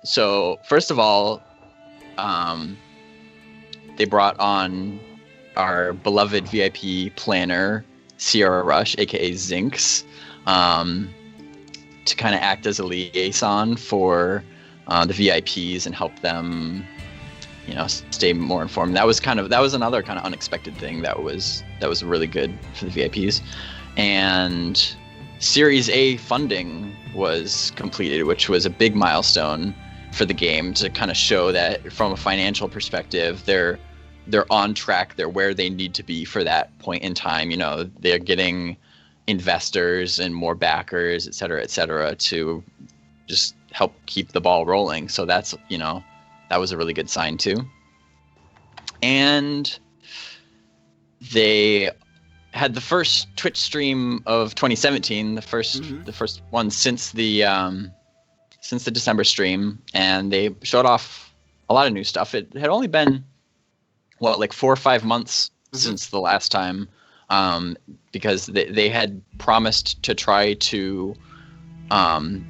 So first of all, they brought on our beloved VIP planner, Sierra Rush, aka Zinx, to kind of act as a liaison for the VIPs and help them, you know, stay more informed. That was another kind of unexpected thing that was really good for the VIPs. And Series A funding was completed, which was a big milestone for the game, to kind of show that from a financial perspective, they're on track, they're where they need to be for that point in time. You know, they're getting investors and more backers, et cetera, to just help keep the ball rolling. So that's, you know, that was a really good sign too. And they had the first Twitch stream of 2017, the first one since the December stream, and they showed off a lot of new stuff. It had only been like 4 or 5 months since the last time, because they had promised to try to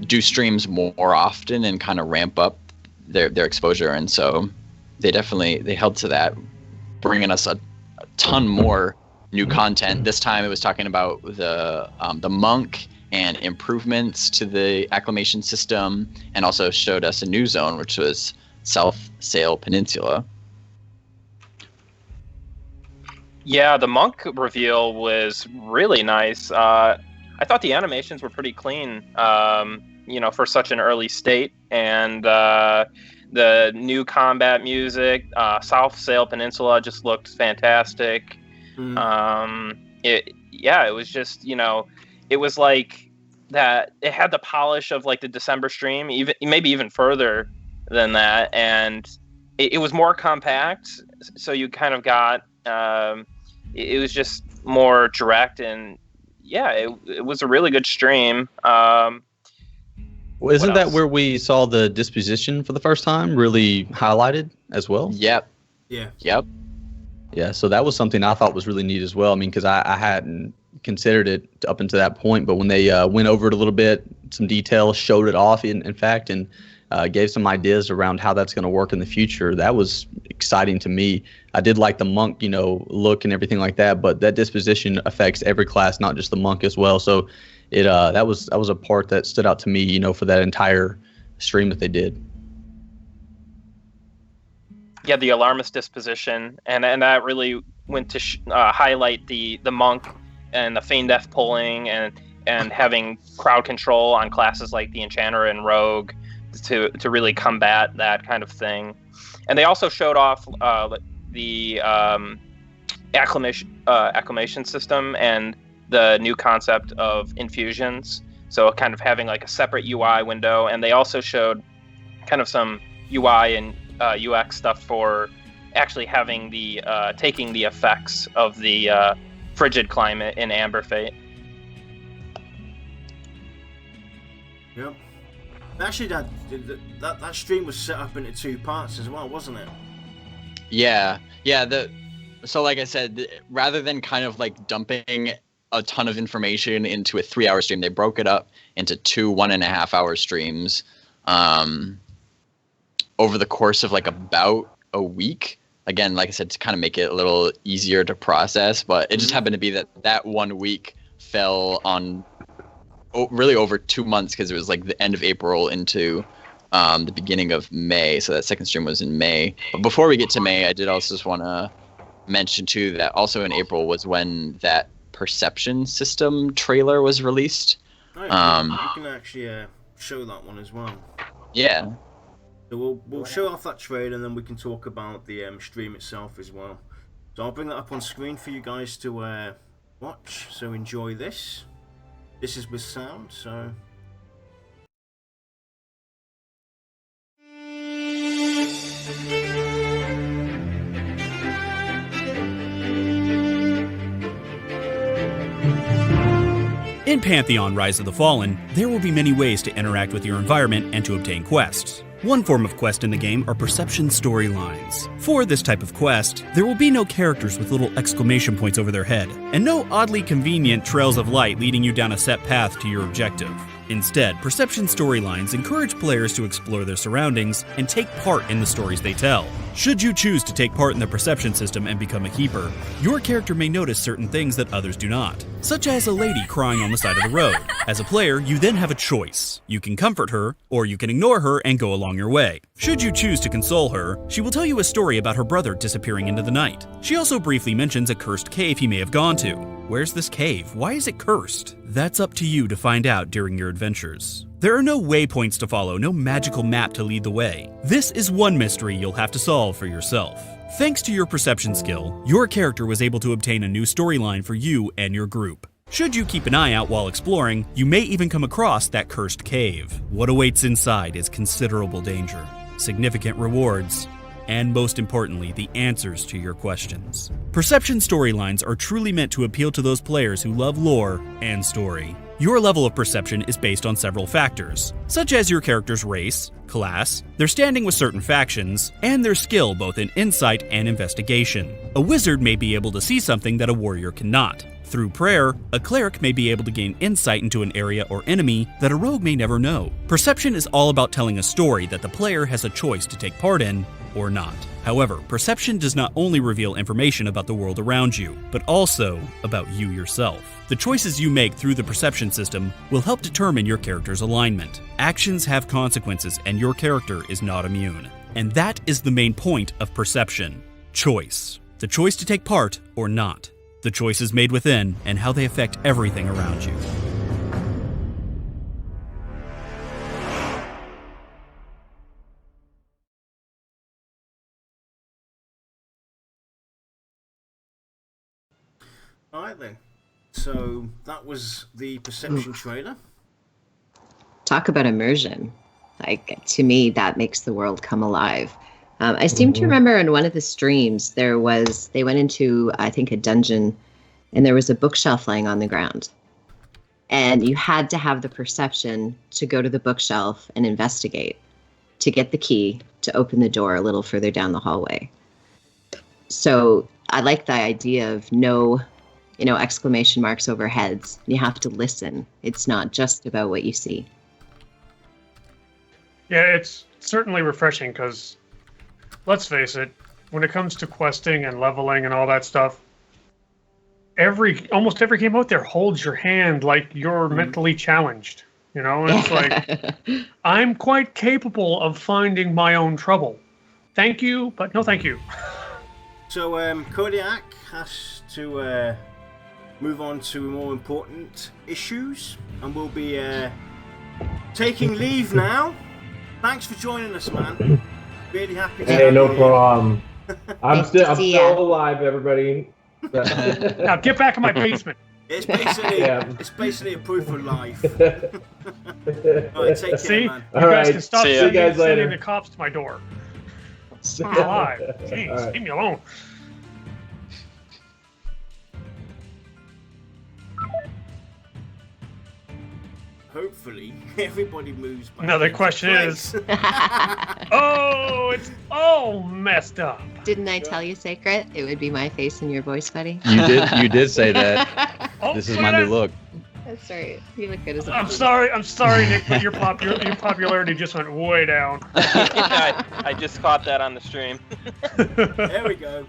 do streams more often and kind of ramp up their exposure, and so they held to that, bringing us a ton more new content. This time it was talking about the monk and improvements to the acclamation system, and also showed us a new zone, which was South Sail Peninsula. Yeah, the monk reveal was really nice. I thought the animations were pretty clean, you know, for such an early state, and the new combat music, South Sail Peninsula, just looked fantastic. It was just, you know, it was like that. It had the polish of like the December stream, maybe even further than that, and it was more compact. So you kind of got. It was just more direct, and it was a really good stream. Well, isn't that where we saw the disposition for the first time really highlighted as well? Yep. Yeah. Yep. Yeah, so that was something I thought was really neat as well. I mean, because I hadn't considered it up until that point, but when they went over it a little bit, some details, showed it off, in fact, and gave some ideas around how that's going to work in the future, that was exciting to me. I did like the monk, you know, look and everything like that, but that disposition affects every class, not just the monk as well. So it that was a part that stood out to me, you know, for that entire stream that they did. Yeah, the alarmist disposition, and that really went to highlight the monk and the feign death pulling, and having crowd control on classes like the enchanter and rogue to really combat that kind of thing. And they also showed off the acclamation system and the new concept of infusions. So kind of having like a separate UI window, and they also showed kind of some UI and UX stuff for actually having the taking the effects of the frigid climate in Amber Fate. Yep. Actually, that stream was set up into 2 parts as well, wasn't it? Yeah. So like I said, rather than kind of like dumping a ton of information into a 3-hour stream, they broke it up into 2 1.5-hour streams over the course of like about a week. Again, like I said, to kind of make it a little easier to process, but it just happened to be that 1 week fell on really over 2 months, because it was like the end of April into the beginning of May. So that second stream was in May. But before we get to May, I did also just want to mention too that also in April was when that perception system trailer was released. Oh, yeah, you can actually show that one as well. Yeah. So we'll show off that trailer, and then we can talk about the stream itself as well. So I'll bring that up on screen for you guys to watch. So enjoy this. This is with sound, so... In Pantheon Rise of the Fallen, there will be many ways to interact with your environment and to obtain quests. One form of quest in the game are perception storylines. For this type of quest, there will be no characters with little exclamation points over their head, and no oddly convenient trails of light leading you down a set path to your objective. Instead, perception storylines encourage players to explore their surroundings and take part in the stories they tell. Should you choose to take part in the perception system and become a keeper, your character may notice certain things that others do not, such as a lady crying on the side of the road. As a player, you then have a choice. You can comfort her, or you can ignore her and go along your way. Should you choose to console her, she will tell you a story about her brother disappearing into the night. She also briefly mentions a cursed cave he may have gone to. Where's this cave? Why is it cursed? That's up to you to find out during your adventures. There are no waypoints to follow, no magical map to lead the way. This is one mystery you'll have to solve for yourself. Thanks to your perception skill, your character was able to obtain a new storyline for you and your group. Should you keep an eye out while exploring, you may even come across that cursed cave. What awaits inside is considerable danger, significant rewards, and most importantly, the answers to your questions. Perception storylines are truly meant to appeal to those players who love lore and story. Your level of perception is based on several factors, such as your character's race, class, their standing with certain factions, and their skill both in insight and investigation. A wizard may be able to see something that a warrior cannot. Through prayer, a cleric may be able to gain insight into an area or enemy that a rogue may never know. Perception is all about telling a story that the player has a choice to take part in or not. However, perception does not only reveal information about the world around you, but also about you yourself. The choices you make through the perception system will help determine your character's alignment. Actions have consequences, and your character is not immune. And that is the main point of perception: choice. The choice to take part or not. The choices made within and how they affect everything around you. Alright then, so that was the perception trailer. Talk about immersion. Like, to me, that makes the world come alive. I seem to remember in one of the streams, they went into, I think, a dungeon, and there was a bookshelf laying on the ground. And you had to have the perception to go to the bookshelf and investigate, to get the key to open the door a little further down the hallway. So I like the idea of no, exclamation marks over heads. You have to listen. It's not just about what you see. Yeah, it's certainly refreshing because, let's face it, when it comes to questing and leveling and all that stuff, almost every game out there holds your hand like you're mentally challenged. It's like, I'm quite capable of finding my own trouble. Thank you, but no thank you. So Kodiack has to move on to more important issues, and we'll be taking leave now. Thanks for joining us, man. Really happy to have no you. problem. I'm still alive, everybody. Now get back in my basement. It's basically a proof of life. All right, take care, man. You guys can stop See you guys later. sending the cops to my door. I'm alive. Jeez, leave me alone. Hopefully, everybody moves back. Another into question place. is, it's all messed up. Didn't I tell you, Saicred? It would be my face and your voice, buddy. You did say that. This is my new look. That's right. You look good as a I'm sorry, Nick, but your popularity just went way down. I just caught that on the stream. There we go.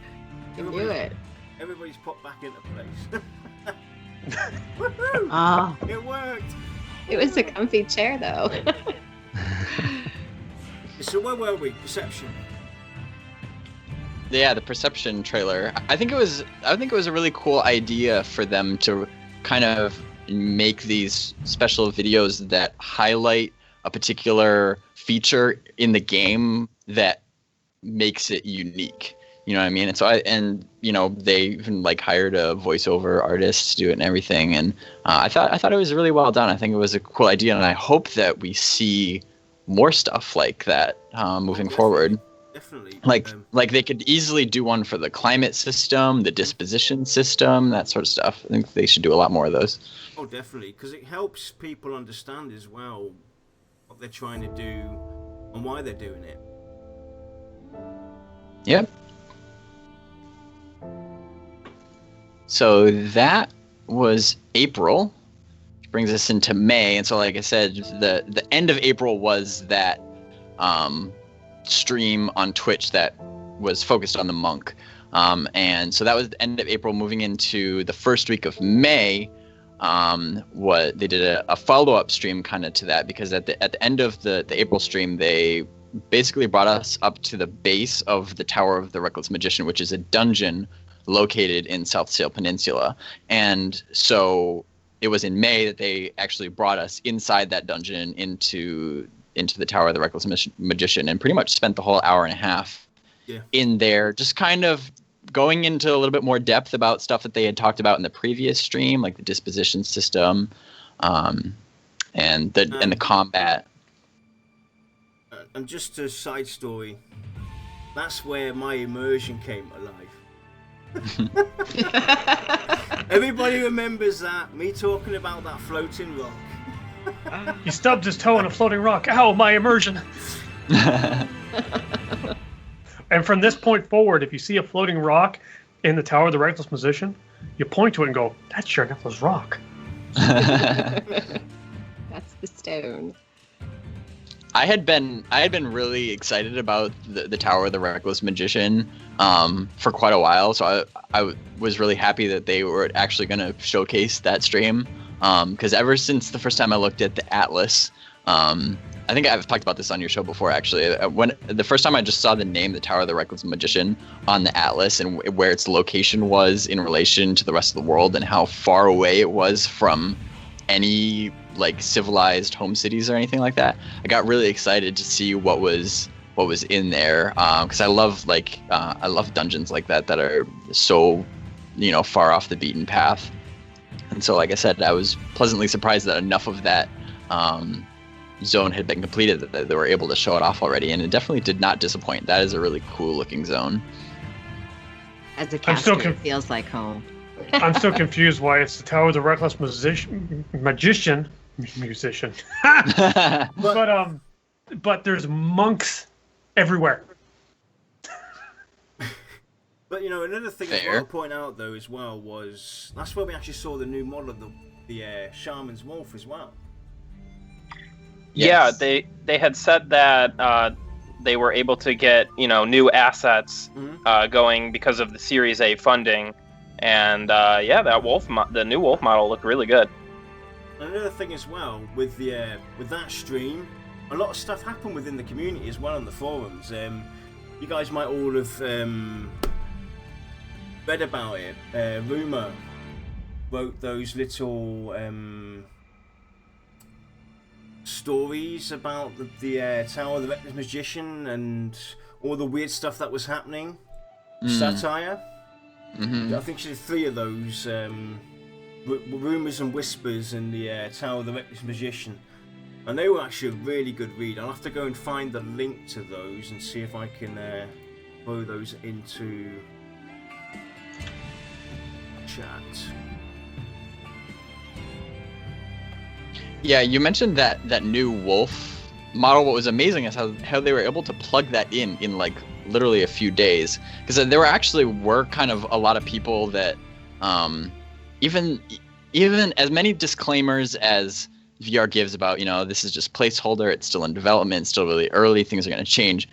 You do it. Everybody's popped back into place. Oh. It worked. It was a comfy chair, though. So where were we? Perception. Yeah, the perception trailer. I think it was a really cool idea for them to kind of make these special videos that highlight a particular feature in the game that makes it unique. You know what I mean? And so they even like hired a voiceover artist to do it and everything. And I thought it was really well done. I think it was a cool idea, and I hope that we see more stuff like that moving forward. Definitely. Like they could easily do one for the climate system, the disposition system, that sort of stuff. I think they should do a lot more of those. Oh, definitely, because it helps people understand as well what they're trying to do and why they're doing it. Yep. So that was April, which brings us into May. And so, like I said, the end of April was that stream on Twitch that was focused on the monk. And so that was the end of April. Moving into the first week of May, what they did a follow-up stream kind of to that, because at the end of the April stream, they basically brought us up to the base of the Tower of the Reckless Magician, which is a dungeon located in South Sail Peninsula. And so it was in May that they actually brought us inside that dungeon into the Tower of the Reckless Magician, and pretty much spent the whole hour and a half in there, just kind of going into a little bit more depth about stuff that they had talked about in the previous stream, like the disposition system, and the combat. And just a side story, that's where my immersion came alive. Everybody remembers that, me talking about that floating rock. He stubbed his toe on a floating rock. Ow, my immersion. And from this point forward, if you see a floating rock in the Tower of the Reckless Magician, you point to it and go, that's sure enough was rock. That's the stone. I had been really excited about the Tower of the Reckless Magician for quite a while, so I was really happy that they were actually going to showcase that stream, because ever since the first time I looked at the Atlas, I think I've talked about this on your show before, actually. When the first time I just saw the name, the Tower of the Reckless Magician, on the Atlas, and where its location was in relation to the rest of the world, and how far away it was from any like civilized home cities or anything like that, I got really excited to see what was in there, because I love dungeons like that are so far off the beaten path. And so, like I said, I was pleasantly surprised that enough of that zone had been completed that they were able to show it off already, and it definitely did not disappoint. That is a really cool looking zone. As a caster, it feels like home. I'm still confused why it's the Tower of the Reckless Magician. But there's monks everywhere. But another thing I want to point out though as well was that's where we actually saw the new model of the Shaman's Wolf as well. Yes. Yeah, they had said that they were able to get new assets going because of the Series A funding, and that the new wolf model looked really good. Another thing as well with that stream, a lot of stuff happened within the community as well on the forums. You guys might all have read about it. Rumor wrote those little stories about the Tower of the Reckless Magician and all the weird stuff that was happening. Satire. I think she did 3 of those. Rumors and Whispers and the Tower of the Reckless Magician, and they were actually a really good read. I'll have to go and find the link to those and see if I can throw those into chat. Yeah, you mentioned that new wolf model. What was amazing is how they were able to plug that in like literally a few days, because there were kind of a lot of people that even as many disclaimers as VR gives about, this is just placeholder, it's still in development, it's still really early, things are going to change.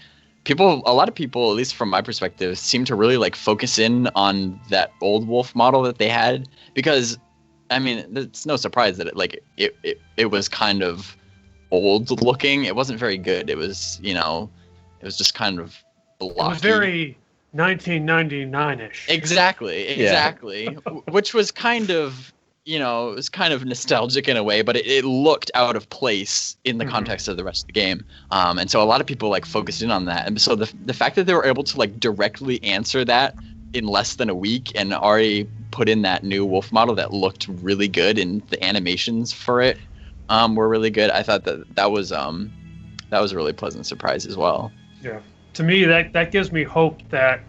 A lot of people, at least from my perspective, seem to really like focus in on that old wolf model that they had, because it's no surprise that it was kind of old looking. It wasn't very good. It was, it was just kind of blocky. It was very 1999-ish. Exactly. Which was kind of, you know, it was kind of nostalgic in a way, but it looked out of place in the context of the rest of the game. And so a lot of people like focused in on that. And so the fact that they were able to like directly answer that in less than a week and already put in that new wolf model that looked really good, and the animations for it were really good. I thought that was a really pleasant surprise as well. Yeah. To me, that gives me hope that,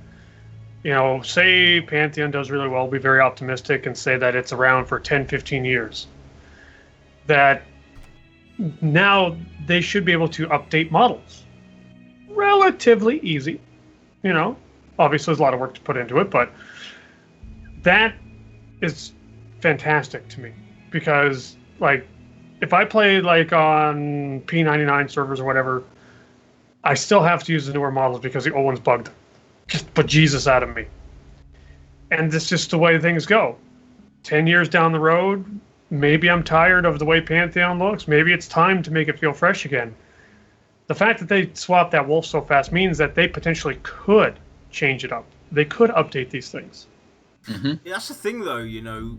you know, say Pantheon does really well, be very optimistic and say that it's around for 10, 15 years. That now they should be able to update models. Relatively easy. You know, obviously there's a lot of work to put into it, but that is fantastic to me. Because, like, if I play, like, on P99 servers or whatever, I still have to use the newer models because the old ones bugged. Just put Jesus out of me. And it's just the way things go. 10 years down the road, maybe I'm tired of the way Pantheon looks. Maybe it's time to make it feel fresh again. The fact that they swapped that wolf so fast means that they potentially could change it up. They could update these things. Yeah, that's the thing, though, you know.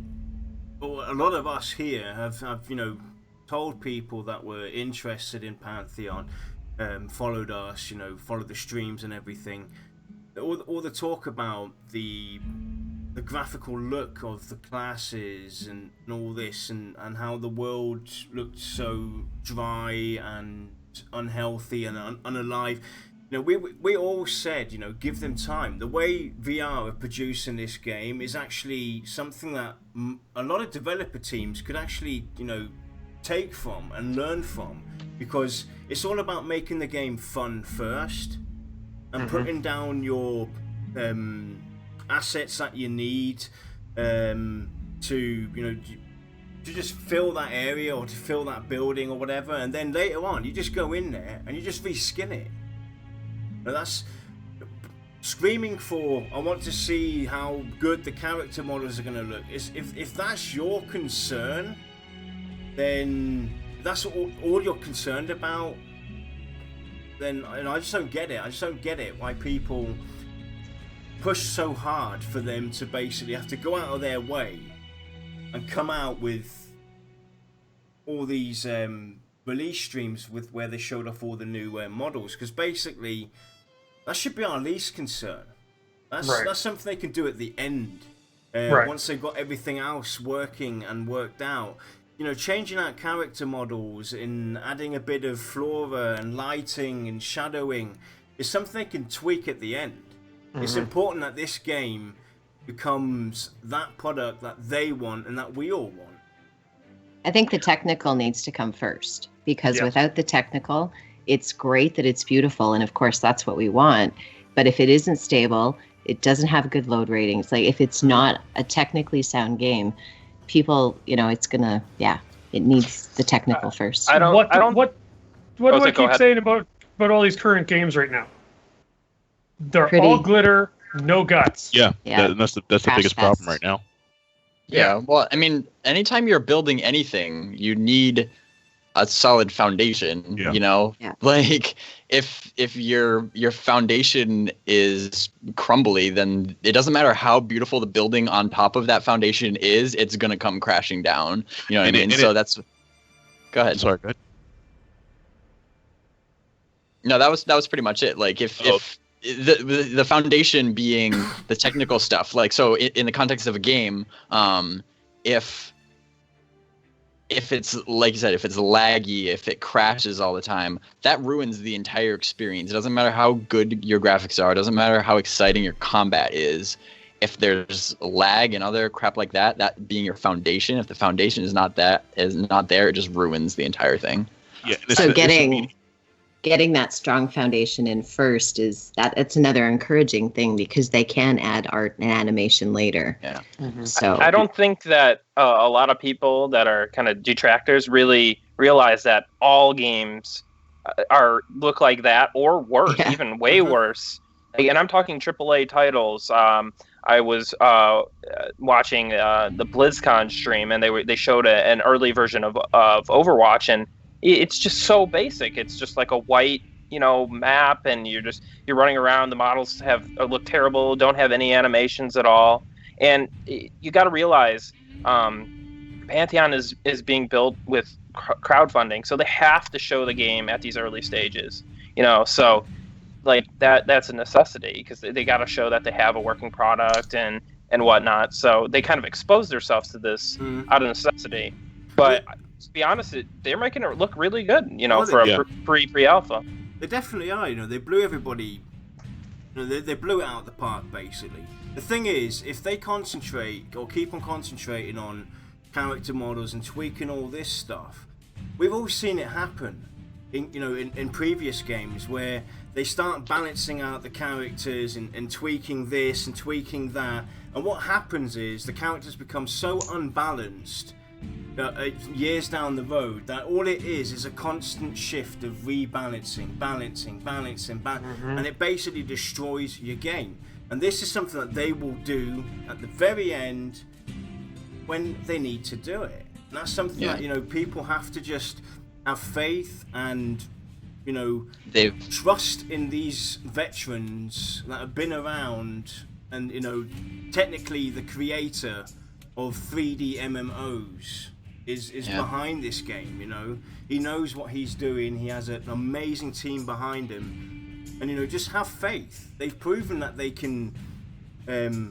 A lot of us here have you know, told people that were interested in Pantheon, followed us, you know, followed the streams and everything. All the talk about the graphical look of the classes and all this, and how the world looked so dry and unhealthy and unalive. You know, we all said, you know, give them time. The way VR are producing this game is actually something that a lot of developer teams could actually, you know, take from and learn from, because it's all about making the game fun first. And putting down your assets that you need to, you know, to just fill that area or to fill that building or whatever, and then later on you just go in there and you just reskin it. Now that's screaming for, I want to see how good the character models are going to look. If that's your concern, then that's all you're concerned about. Then, and I just don't get it. I just don't get it why people push so hard for them to basically have to go out of their way and come out with all these release streams with where they showed off all the new models. Because basically, that should be our least concern. That's something they can do at the end, once they've got everything else working and worked out. You know, changing out character models and adding a bit of flora and lighting and shadowing is something they can tweak at the end. It's important that this game becomes that product that they want and that we all want. I think the technical needs to come first, because without the technical, it's great that it's beautiful, and of course that's what we want. But if it isn't stable, it doesn't have good load ratings. Like, if it's not a technically sound game, people, you know, it's gonna, it needs the technical first. What do I keep saying about all these current games right now? They're all glitter, no guts. Yeah. That's the biggest problem right now. Yeah, well, I mean, anytime you're building anything, you need a solid foundation, you know? Like, if your foundation is crumbly, then it doesn't matter how beautiful the building on top of that foundation is, it's going to come crashing down. You know what I mean? So that's... Go ahead. Sorry, go ahead. No, that was pretty much it. Like, if the foundation being the technical stuff, like, so in the context of a game, if it's, like you said, if it's laggy, if it crashes all the time, that ruins the entire experience. It doesn't matter how good your graphics are. It doesn't matter how exciting your combat is. If there's lag and other crap like that, that being your foundation, if the foundation is not there, it just ruins the entire thing. Yeah. So getting that strong foundation in first it's another encouraging thing, because they can add art and animation later. Yeah. So I don't think that a lot of people that are kind of detractors really realize that all games look like that, or worse, even way worse. And I'm talking AAA titles. I was watching the BlizzCon stream, and they showed an early version of Overwatch, and it's just so basic. It's just like a white, you know, map, and you're running around. The models look terrible, don't have any animations at all. And you got to realize Pantheon is being built with crowdfunding, so they have to show the game at these early stages. So like that's a necessity because they got to show that they have a working product and whatnot. So they kind of expose themselves to this out of necessity. But to be honest, they're making it look really good. For a pre-alpha. They definitely are. They blew everybody. They blew it out of the park basically. The thing is, if they concentrate or keep on concentrating on character models and tweaking all this stuff, we've all seen it happen in previous games where they start balancing out the characters and tweaking this and tweaking that, and what happens is the characters become so unbalanced years down the road that all it is a constant shift of rebalancing, balancing, and it basically destroys your game. And this is something that they will do at the very end when they need to do it. And that's something that people have to just have faith and trust in these veterans that have been around, and technically the creator of 3D MMOs is behind this game. He knows what he's doing. He has an amazing team behind him, and just have faith. They've proven that they can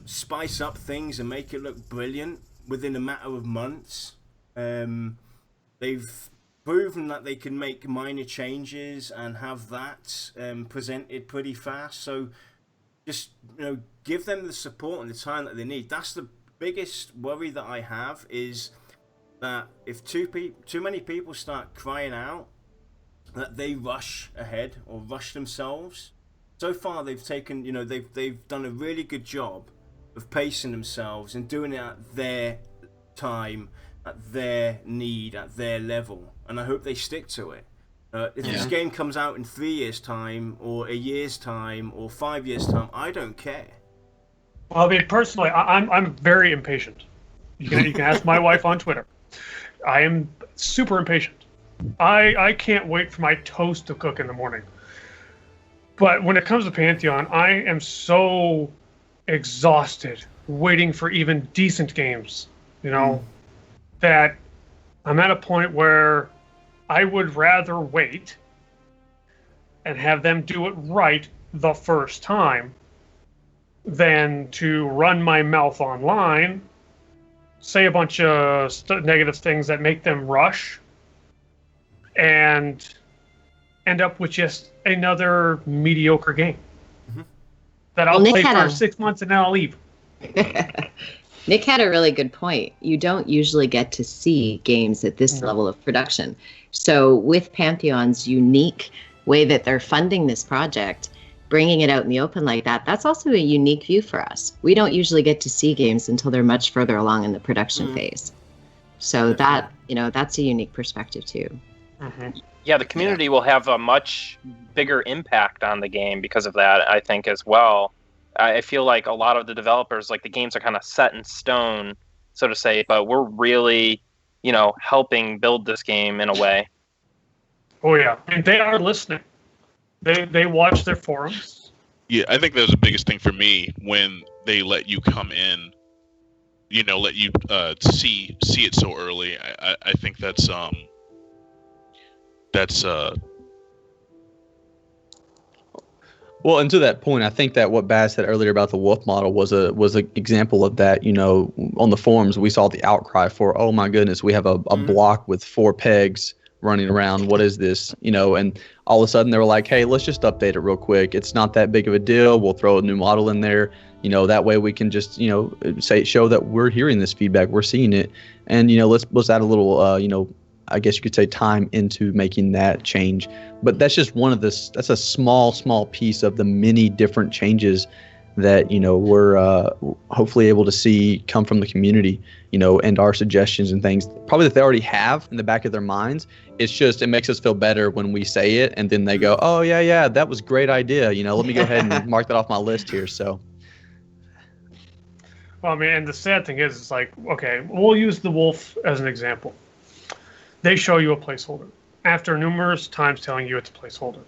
spice up things and make it look brilliant within a matter of months. They've proven that they can make minor changes and have that presented pretty fast. So just give them the support and the time that they need. That's the biggest worry that I have, is that if too many people start crying out that they rush ahead or rush themselves. So far they've taken they've done a really good job of pacing themselves and doing it at their time, at their need, at their level, and I hope they stick to it. If this game comes out in 3 years' time, or a year's time, or 5 years' time, I don't care. Well, I mean, personally, I'm very impatient. You can ask my wife on Twitter. I am super impatient. I can't wait for my toast to cook in the morning. But when it comes to Pantheon, I am so exhausted waiting for even decent games, that I'm at a point where I would rather wait and have them do it right the first time than to run my mouth online, say a bunch of negative things that make them rush, and end up with just another mediocre game that I'll play for 6 months and then I'll leave. Nick had a really good point. You don't usually get to see games at this level of production. So with Pantheon's unique way that they're funding this project, bringing it out in the open like that, that's also a unique view for us. We don't usually get to see games until they're much further along in the production phase. So that, that's a unique perspective too. Yeah, the community will have a much bigger impact on the game because of that, I think, as well. I feel like a lot of the developers, like the games are kind of set in stone, so to say, but we're really, helping build this game in a way. Oh yeah, and they are listening. They watch their forums. Yeah, I think that was the biggest thing for me when they let you come in, let you see it so early. I think that's Well, and to that point, I think that what Baz said earlier about the wolf model was an example of that. On the forums, we saw the outcry for, oh my goodness, we have a block with 4 pegs running around. What is this? And all of a sudden they were like, hey, let's just update it real quick. It's not that big of a deal. We'll throw a new model in there. That way we can just, show that we're hearing this feedback, we're seeing it, and let's add a little, I guess you could say, time into making that change. But that's just that's a small piece of the many different changes that, we're hopefully able to see come from the community, and our suggestions and things probably that they already have in the back of their minds. It's just, it makes us feel better when we say it and then they go, oh yeah, that was a great idea. Let me go ahead and mark that off my list here. So. Well, I mean, and the sad thing is, it's like, okay, we'll use the wolf as an example. They show you a placeholder after numerous times telling you it's a placeholder.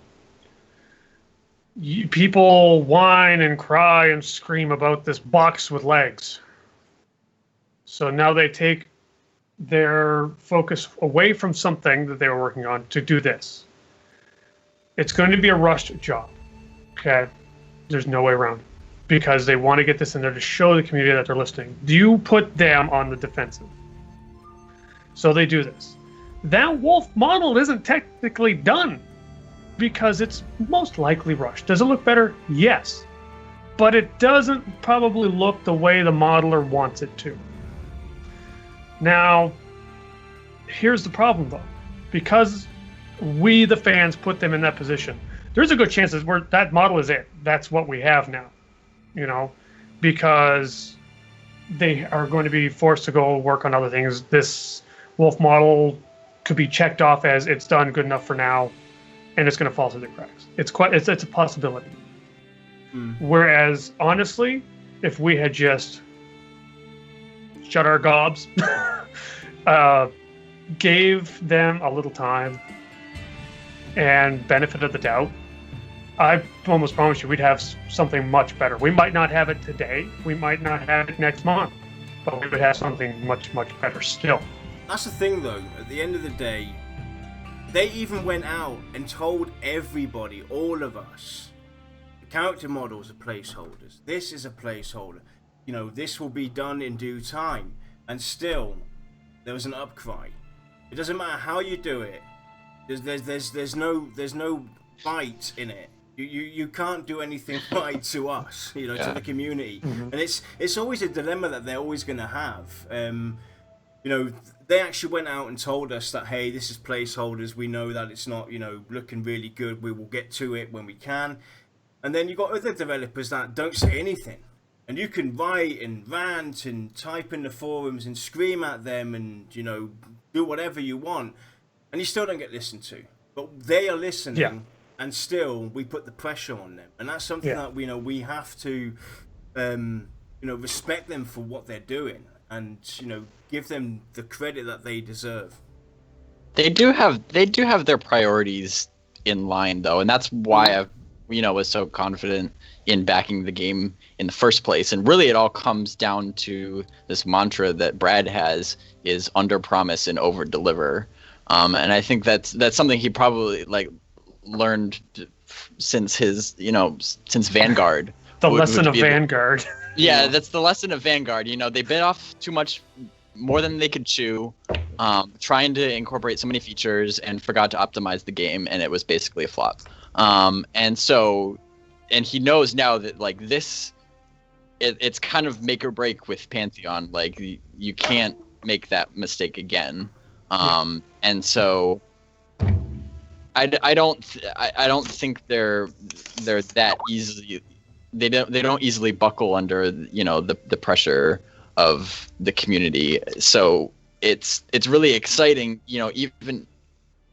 People whine and cry and scream about this box with legs. So now they take their focus away from something that they were working on to do this. It's going to be a rushed job. Okay? There's no way around it. Because they want to get this in there to show the community that they're listening. Do you put them on the defensive? So they do this. That wolf model isn't technically done because it's most likely rushed. Does it look better? Yes. But it doesn't probably look the way the modeler wants it to. Now, here's the problem though. Because we, the fans, put them in that position, there's a good chance that that model is it. That's what we have now. You know, because they are going to be forced to go work on other things. This wolf model could be checked off as it's done good enough for now, and it's going to fall through the cracks. It's a possibility. Whereas, honestly, if we had just shut our gobs, gave them a little time and benefit of the doubt, I almost promise you we'd have something much better. We might not have it today. We might not have it next month. But we would have something much, much better still. That's the thing, though. At the end of the day, they even went out and told everybody, all of us, the character models are placeholders. This is a placeholder. You know, this will be done in due time. And still, there was an upcry. It doesn't matter how you do it. There's no fight in it. You can't do anything right to us, you know, to the community. And it's always a dilemma that they're always going to have. You know, they actually went out and told us that, hey, this is placeholders. We know that it's not, you know, looking really good. We will get to it when we can. And then you've got other developers that don't say anything. And you can write and rant and type in the forums and scream at them and, you know, do whatever you want. And you still don't get listened to. But they are listening. Yeah. And still, we put the pressure on them, and that's something that we have to, respect them for what they're doing, and give them the credit that they deserve. They do have their priorities in line, though, and that's why I, was so confident in backing the game in the first place. And really, it all comes down to this mantra that Brad has: is under promise and over deliver. And I think that's something he probably learned since his since Vanguard. The lesson of Vanguard. Yeah, that's the lesson of Vanguard. They bit off too much, more than they could chew, trying to incorporate so many features and forgot to optimize the game, and it was basically a flop. And he knows now that it's kind of make or break with Pantheon. You can't make that mistake again. And so I don't think they're that easily. They don't easily buckle under the pressure of the community. So it's really exciting, even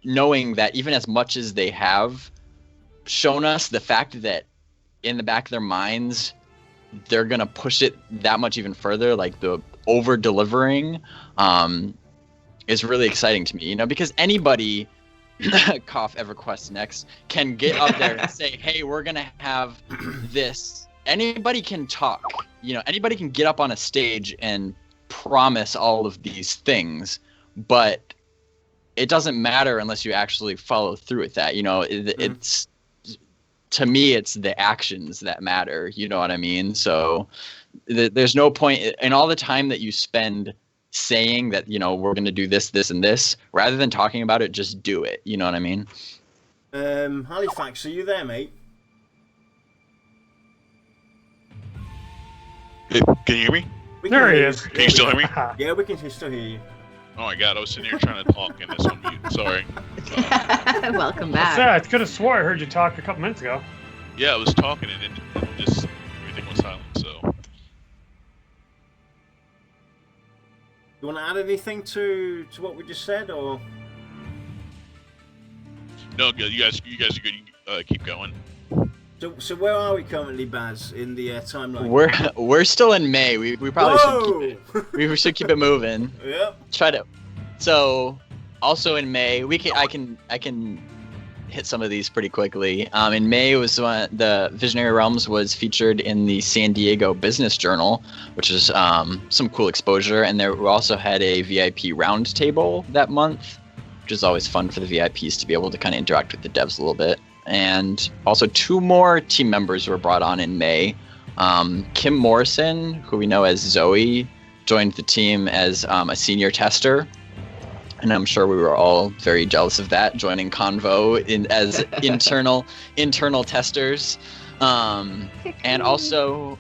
knowing that even as much as they have shown us, the fact that in the back of their minds they're gonna push it that much even further, the over delivering, is really exciting to me. Because anybody cough EverQuest next can get up there and say, hey, we're gonna have this. Anybody can talk, anybody can get up on a stage and promise all of these things, but it doesn't matter unless you actually follow through with that. It's, to me, it's the actions that matter. You know what I mean? So there's no point in all the time that you spend saying that, we're going to do this, this, and this, rather than talking about it, just do it. You know what I mean? Halifaxx, are you there, mate? Can you hear me? There he is. Can you still hear me? Yeah, we can still hear you. Oh my god, I was sitting here trying to talk and it's on mute. Sorry. Welcome back. I could have swore I heard you talk a couple minutes ago. Yeah, I was talking and it just everything was silent. So. You want to add anything to what we just said, or? No, you guys are good. Keep going. So where are we currently, Baz, in the timeline? We're still in May. We probably should keep it moving. Yep. Try to. So, also in May, I can hit some of these pretty quickly. In May, it was when the Visionary Realms was featured in the San Diego Business Journal, which is some cool exposure. And there we also had a VIP roundtable that month, which is always fun for the VIPs to be able to kind of interact with the devs a little bit. And also 2 more team members were brought on in May. Kim Morrison, who we know as Zoe, joined the team as a senior tester. And I'm sure we were all very jealous of that, joining Convo as internal testers. And also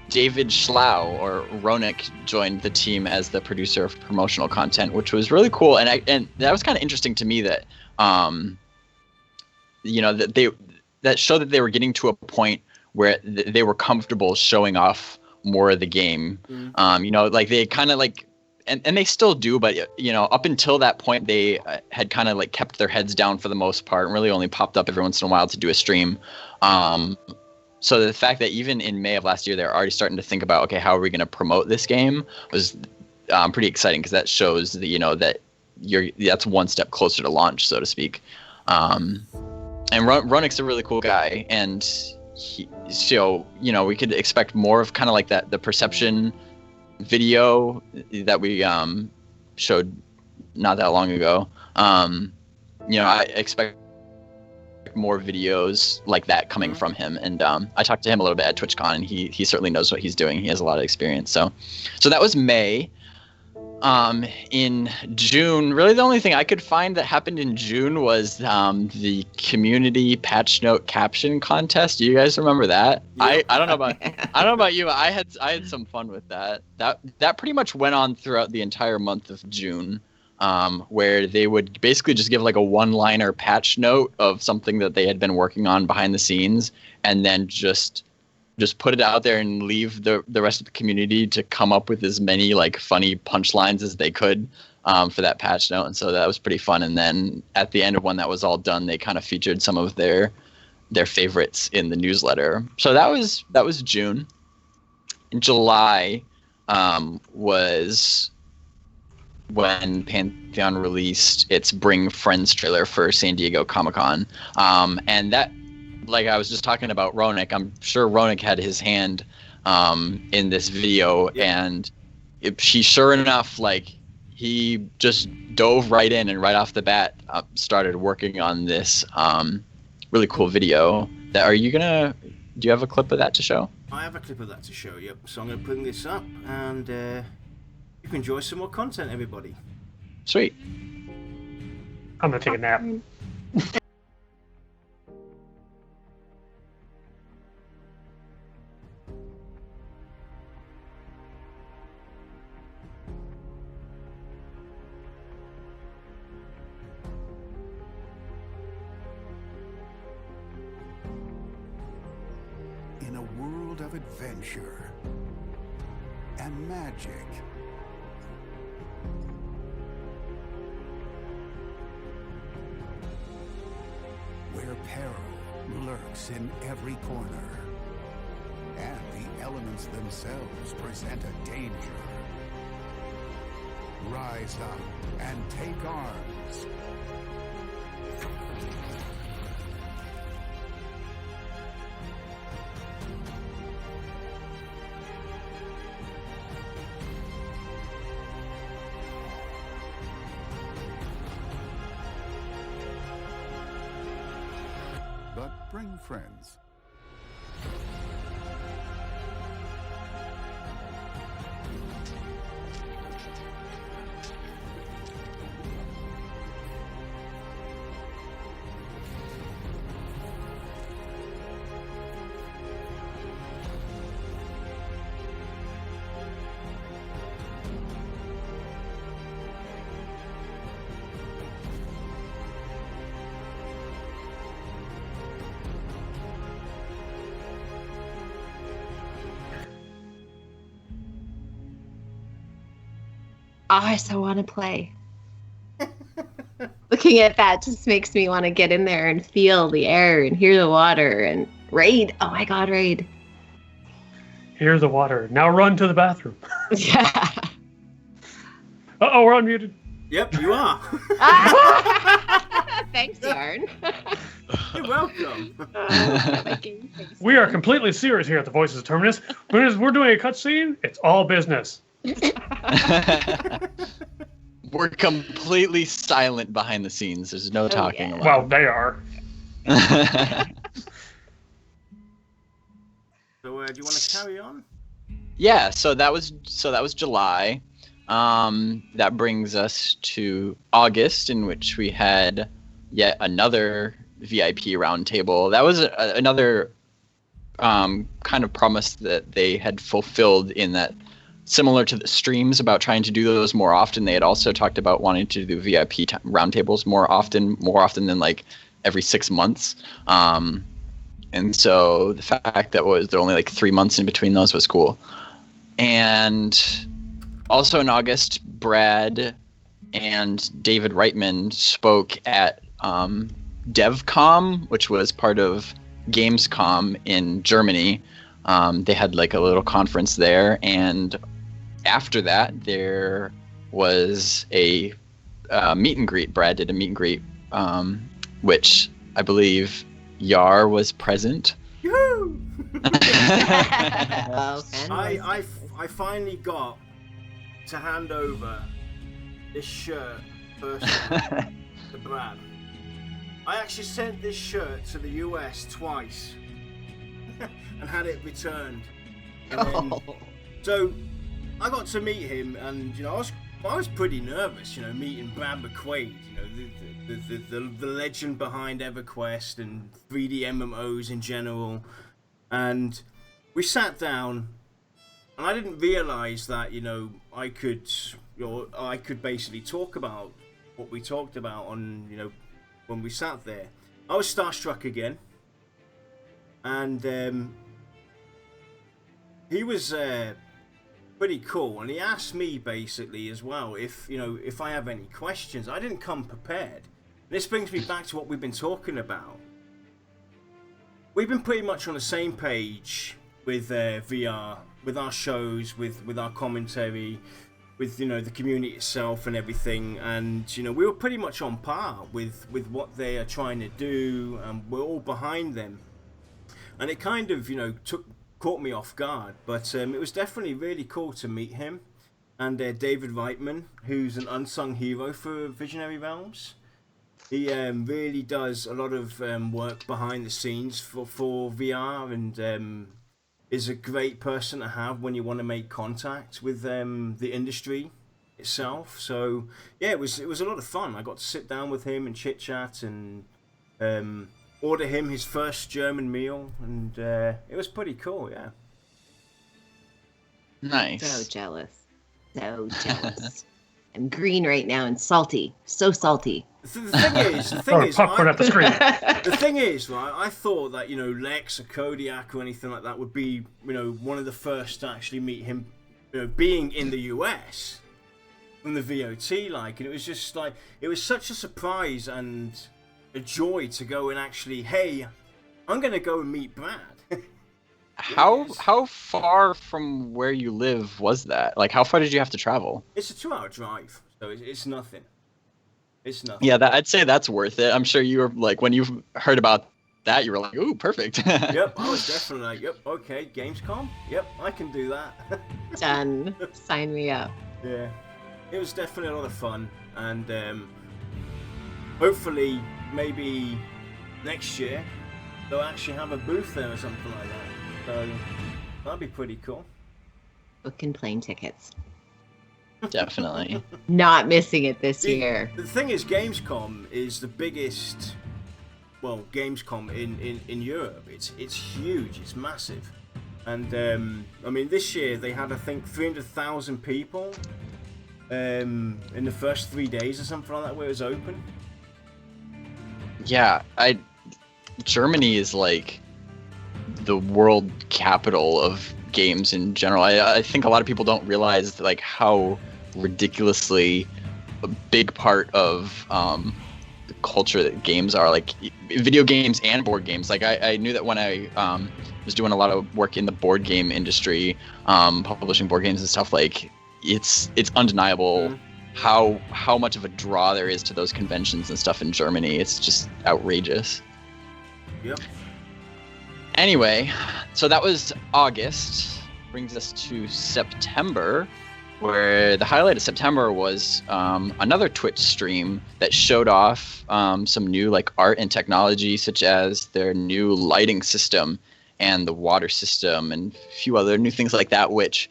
David Schlau, or Ronik, joined the team as the producer of promotional content, which was really cool. And that was kind of interesting to me that, that showed that they were getting to a point where they were comfortable showing off more of the game. Like they kind of like, and they still do, but up until that point, they had kind of like kept their heads down for the most part, and really only popped up every once in a while to do a stream. So the fact that even in May of last year, they're already starting to think about, okay, how are we going to promote this game, was pretty exciting, because that shows that that that's one step closer to launch, so to speak. And Ronik's a really cool guy, and we could expect more of kind of like the perception video that we showed not that long ago. I expect more videos like that coming from him, and I talked to him a little bit at TwitchCon, and he certainly knows what he's doing. He has a lot of experience. So that was May. In June, really the only thing I could find that happened in June was the community patch note caption contest. Do you guys remember that? Yeah. I don't know about you. I had some fun with that. That pretty much went on throughout the entire month of June, where they would basically just give like a one-liner patch note of something that they had been working on behind the scenes, and then just put it out there and leave the rest of the community to come up with as many like funny punchlines as they could for that patch note. And so that was pretty fun. And then at the end of when that was all done, they kind of featured some of their favorites in the newsletter. So that was June. In July was when Pantheon released its Bring Friends trailer for San Diego Comic-Con. And that, like I was just talking about Ronik, I'm sure Ronik had his hand in this video, and sure enough, like he just dove right in and right off the bat started working on this really cool video. Do you have a clip of that to show? I have a clip of that to show, yep. So I'm going to bring this up, and you can enjoy some more content, everybody. Sweet. I'm going to take a nap. In a world of adventure and magic, where peril lurks in every corner, and the elements themselves present a danger. Rise up and take arms. But bring friends. I so want to play. Looking at that just makes me want to get in there and feel the air and hear the water and raid. Oh my god, raid. Hear the water. Now run to the bathroom. Yeah. Uh-oh, we're unmuted. Yep, you are. Thanks, Yarn. You're welcome. We are completely serious here at the Voices of Terminus. But as we're doing a cutscene, it's all business. We're completely silent behind the scenes. There's no talking. Yeah. Well, they are. So, do you want to carry on? Yeah. So that was July. That brings us to August, in which we had yet another VIP roundtable. That was another kind of promise that they had fulfilled, in that, similar to the streams about trying to do those more often, they had also talked about wanting to do VIP roundtables more often than like every 6 months. And so the fact that there were only like 3 months in between those was cool. And also in August, Brad and David Reitman spoke at DevCom, which was part of Gamescom in Germany. They had like a little conference there, and after that, there was a meet and greet. Brad did a meet and greet, which I believe Yar was present. Yoo-hoo! I finally got to hand over this shirt personally to Brad. I actually sent this shirt to the US twice and had it returned. And then, so I got to meet him, and I was pretty nervous, meeting Brad McQuaid, the legend behind EverQuest and 3D MMOs in general. And we sat down, and I didn't realize that I could basically talk about what we talked about on when we sat there. I was starstruck again, and he was pretty cool, and he asked me basically as well if I have any questions. I didn't come prepared. This brings me back to what we've been talking about. We've been pretty much on the same page with VR, with our shows, with our commentary, with the community itself and everything, and we were pretty much on par with what they are trying to do, and we're all behind them. And it kind of caught me off guard, but it was definitely really cool to meet him, and David Reitman, who's an unsung hero for Visionary Realms. He really does a lot of work behind the scenes for VR, and is a great person to have when you want to make contact with the industry itself. So yeah, it was a lot of fun. I got to sit down with him and chit chat and order him his first German meal, and it was pretty cool. Yeah. Nice. So jealous. I'm green right now and salty. So salty. The thing is, popcorn at the screen. The thing is, right? I thought that Lex or Kodiack or anything like that would be one of the first to actually meet him, being in the US from the VoT, and it was just like it was such a surprise and a joy to go and actually, hey, I'm gonna go and meet Brad. How far from where you live was that? Like, how far did you have to travel? It's a 2-hour drive, so it's nothing. It's nothing. Yeah, I'd say that's worth it. I'm sure you were like, when you heard about that, you were like, ooh, perfect. Yep, I was definitely like, yep, okay, Gamescom, yep, I can do that. Done. Sign me up. Yeah, it was definitely a lot of fun, and hopefully, maybe next year, they'll actually have a booth there or something like that. So that'd be pretty cool. Booking plane tickets. Definitely. Not missing it this year. The thing is, Gamescom is the biggest, Gamescom in Europe. It's huge. It's massive. And this year they had, I think, 300,000 people in the first 3 days or something like that where it was open. Yeah, Germany is like the world capital of games in general. I think a lot of people don't realize like how ridiculously a big part of the culture that games are, like video games and board games. Like I knew that when I was doing a lot of work in the board game industry, publishing board games and stuff, like it's undeniable how much of a draw there is to those conventions and stuff in Germany. It's just outrageous. Yep. Anyway, so that was August. Brings us to September, where the highlight of September was another Twitch stream that showed off some new like art and technology, such as their new lighting system and the water system and a few other new things like that, which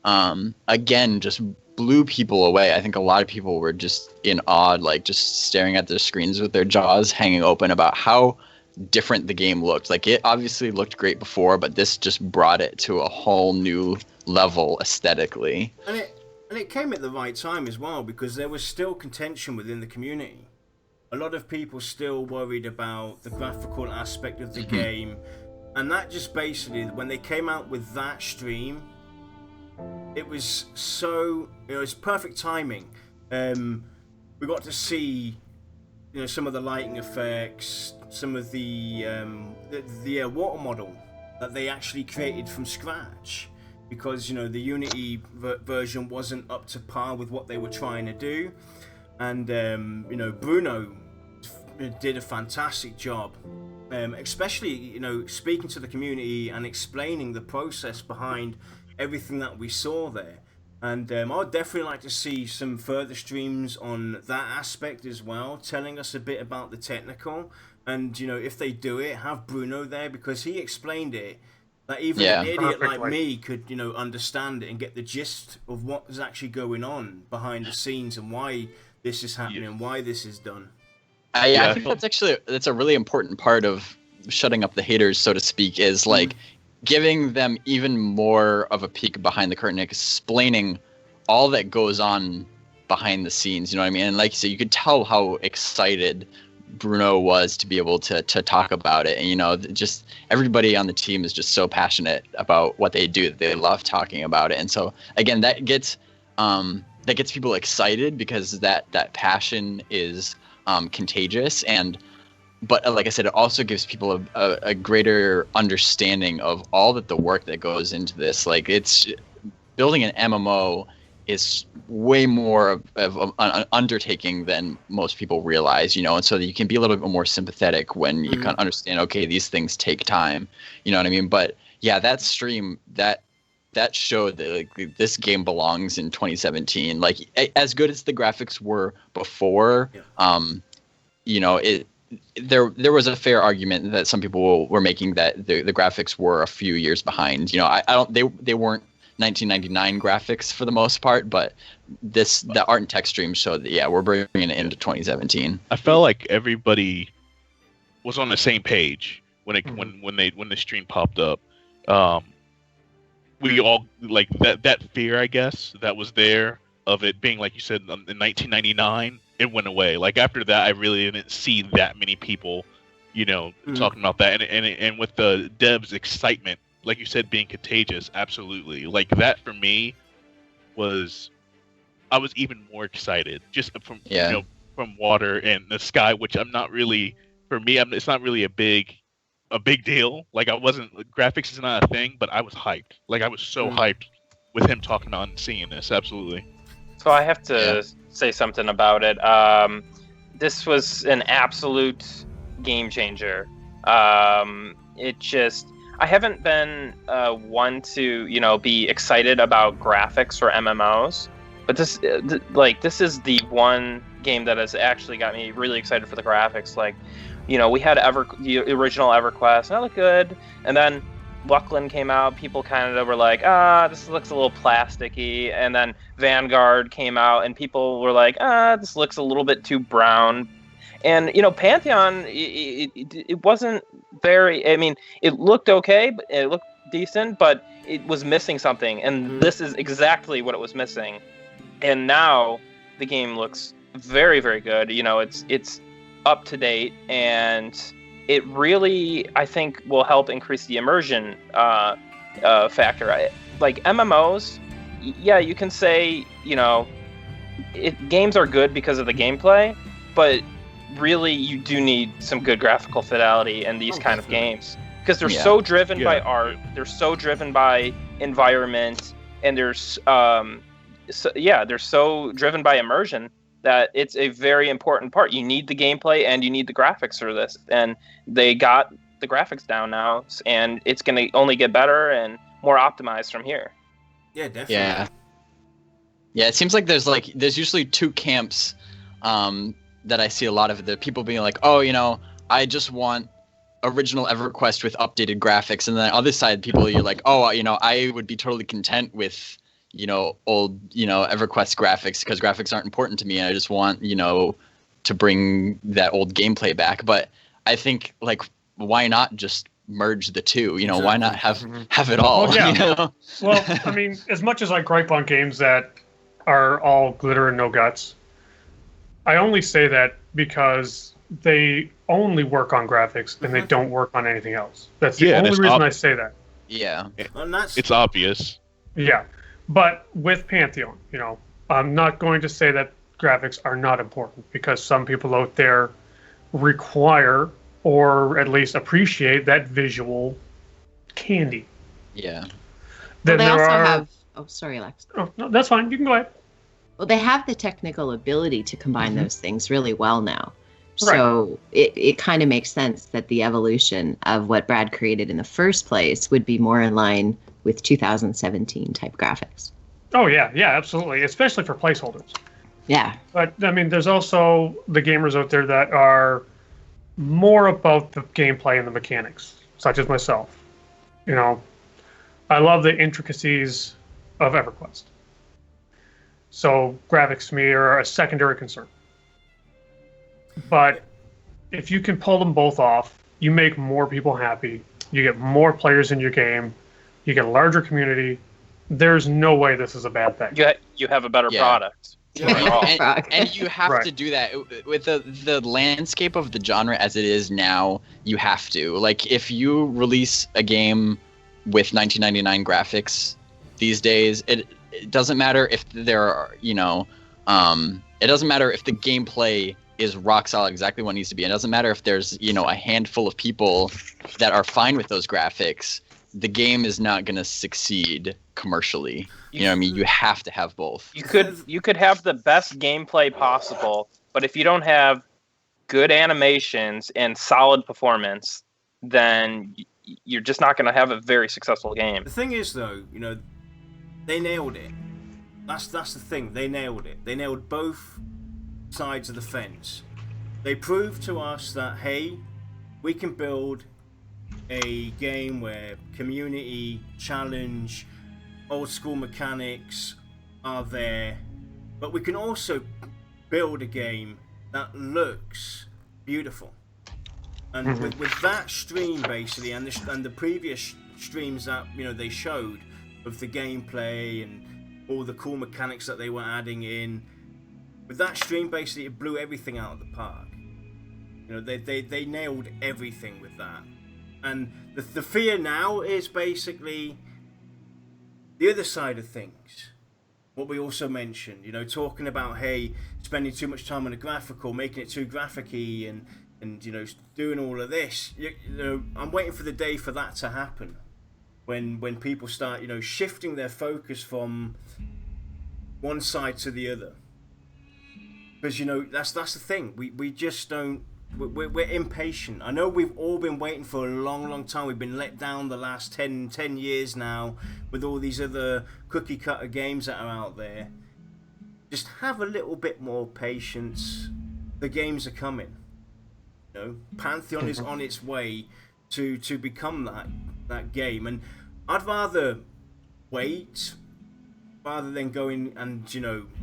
again just blew people away. I think a lot of people were just in awe, like just staring at their screens with their jaws hanging open about how different the game looked. Like, it obviously looked great before, but this just brought it to a whole new level aesthetically. And it came at the right time as well, because there was still contention within the community. A lot of people still worried about the graphical aspect of the game, and that just basically, when they came out with that stream, it was so, it was perfect timing. We got to see, some of the lighting effects, some of the water model that they actually created from scratch, because the Unity version wasn't up to par with what they were trying to do, and Bruno did a fantastic job, especially speaking to the community and explaining the process behind everything that we saw there. And I'd definitely like to see some further streams on that aspect as well, telling us a bit about the technical. And, if they do it, have Bruno there, because he explained it, that even an idiot like me could, understand it and get the gist of what is actually going on behind the scenes and why this is happening and why this is done. I think that's a really important part of shutting up the haters, so to speak, is like giving them even more of a peek behind the curtain, explaining all that goes on behind the scenes. You know what I mean? And like you said, you could tell how excited Bruno was to be able to talk about it. And, just everybody on the team is just so passionate about what they do that they love talking about it. And so, again, that gets people excited, because that passion is contagious. But like I said, it also gives people a greater understanding of all the work that goes into this. Like, it's building an MMO is way more of an undertaking than most people realize, and so that you can be a little bit more sympathetic when you can understand, okay, these things take time, you know what I mean? But yeah, that stream, that showed that like, this game belongs in 2017. Like, as good as the graphics were before, there was a fair argument that some people were making that the graphics were a few years behind. They weren't 1999 graphics for the most part, but the art and tech stream showed that we're bringing it into 2017. I felt like everybody was on the same page when the stream popped up. We all like that fear, I guess, that was there of it being, like you said, in 1999. It went away. Like, after that, I really didn't see that many people, talking about that. And with the devs' excitement, like you said, being contagious, absolutely. Like, that for me I was even more excited just from from water and the sky, which I'm not really, for me, it's not really a big deal. Like, graphics is not a thing, but I was hyped. Like, I was so hyped with him talking on and seeing this. Absolutely. So I have to say something about it. This was an absolute game changer. I haven't been one to be excited about graphics for MMOs, but this is the one game that has actually got me really excited for the graphics. Like, we had the original EverQuest, and that looked good, and then Luckland came out. People kind of were like, this looks a little plasticky, and then Vanguard came out, and people were like, this looks a little bit too brown. And Pantheon, it wasn't very. I mean, it looked okay, but it looked decent, but it was missing something, and this is exactly what it was missing. And now the game looks very, very good. It's up to date, and it really, I think, will help increase the immersion factor. Like MMOs, you can say, games are good because of the gameplay, but really you do need some good graphical fidelity in these kind of games, because they're so driven by art, they're so driven by environment, and there's they're so driven by immersion that it's a very important part. You need the gameplay and you need the graphics for this, and they got the graphics down now, and it's going to only get better and more optimized from here. Yeah, definitely. Yeah, it seems like there's usually two camps that I see a lot of the people being like, oh, I just want original EverQuest with updated graphics, and then the other side, people, you're like, oh, I would be totally content with old EverQuest graphics because graphics aren't important to me, and I just want to bring that old gameplay back. But I think why not just merge the two? Exactly. Why not have it all? Well, yeah. Well, I mean, as much as I gripe on games that are all glitter and no guts, I only say that because they only work on graphics and they don't work on anything else. That's the only reason I say that. Yeah. It's obvious. Yeah. But with Pantheon, I'm not going to say that graphics are not important, because some people out there require or at least appreciate that visual candy. Yeah. Then they there also are... have... Oh, sorry, Lex. Oh, no, that's fine. You can go ahead. Well, they have the technical ability to combine those things really well now. Right. So it kind of makes sense that the evolution of what Brad created in the first place would be more in line with 2017 type graphics. Oh, yeah, absolutely. Especially for placeholders. Yeah. But, I mean, there's also the gamers out there that are more about the gameplay and the mechanics, such as myself. I love the intricacies of EverQuest. So graphics to me are a secondary concern. But if you can pull them both off, you make more people happy, you get more players in your game, you get a larger community. There's no way this is a bad thing. You have a better product. And you have to do that with the landscape of the genre as it is now. You have to, if you release a game with 1999 graphics these days, it doesn't matter if there are it doesn't matter if the gameplay is rock solid exactly what it needs to be. It doesn't matter if there's a handful of people that are fine with those graphics. The game is not going to succeed commercially. You have to have both. You could have the best gameplay possible, but if you don't have good animations and solid performance, then you're just not going to have a very successful game. The thing is, though, they nailed it. That's the thing. They nailed it. They nailed both sides of the fence. They proved to us that, hey, we can build a game where community, challenge, old school mechanics are there, but we can also build a game that looks beautiful. And with that stream basically, and the previous streams that they showed of the gameplay and all the cool mechanics that they were adding in, with that stream basically it blew everything out of the park. They nailed everything with that. And the fear now is basically the other side of things. What we also mentioned, talking about, hey, spending too much time on the graphical, making it too graphic-y, and doing all of this. I'm waiting for the day for that to happen, when people start, shifting their focus from one side to the other. Because that's the thing. We just don't. We're impatient. I know we've all been waiting for a long time. We've been let down the last 10 years now with all these other cookie cutter games that are out there. Just have a little bit more patience. The games are coming. Pantheon is on its way to become that game, and I'd rather wait rather than going and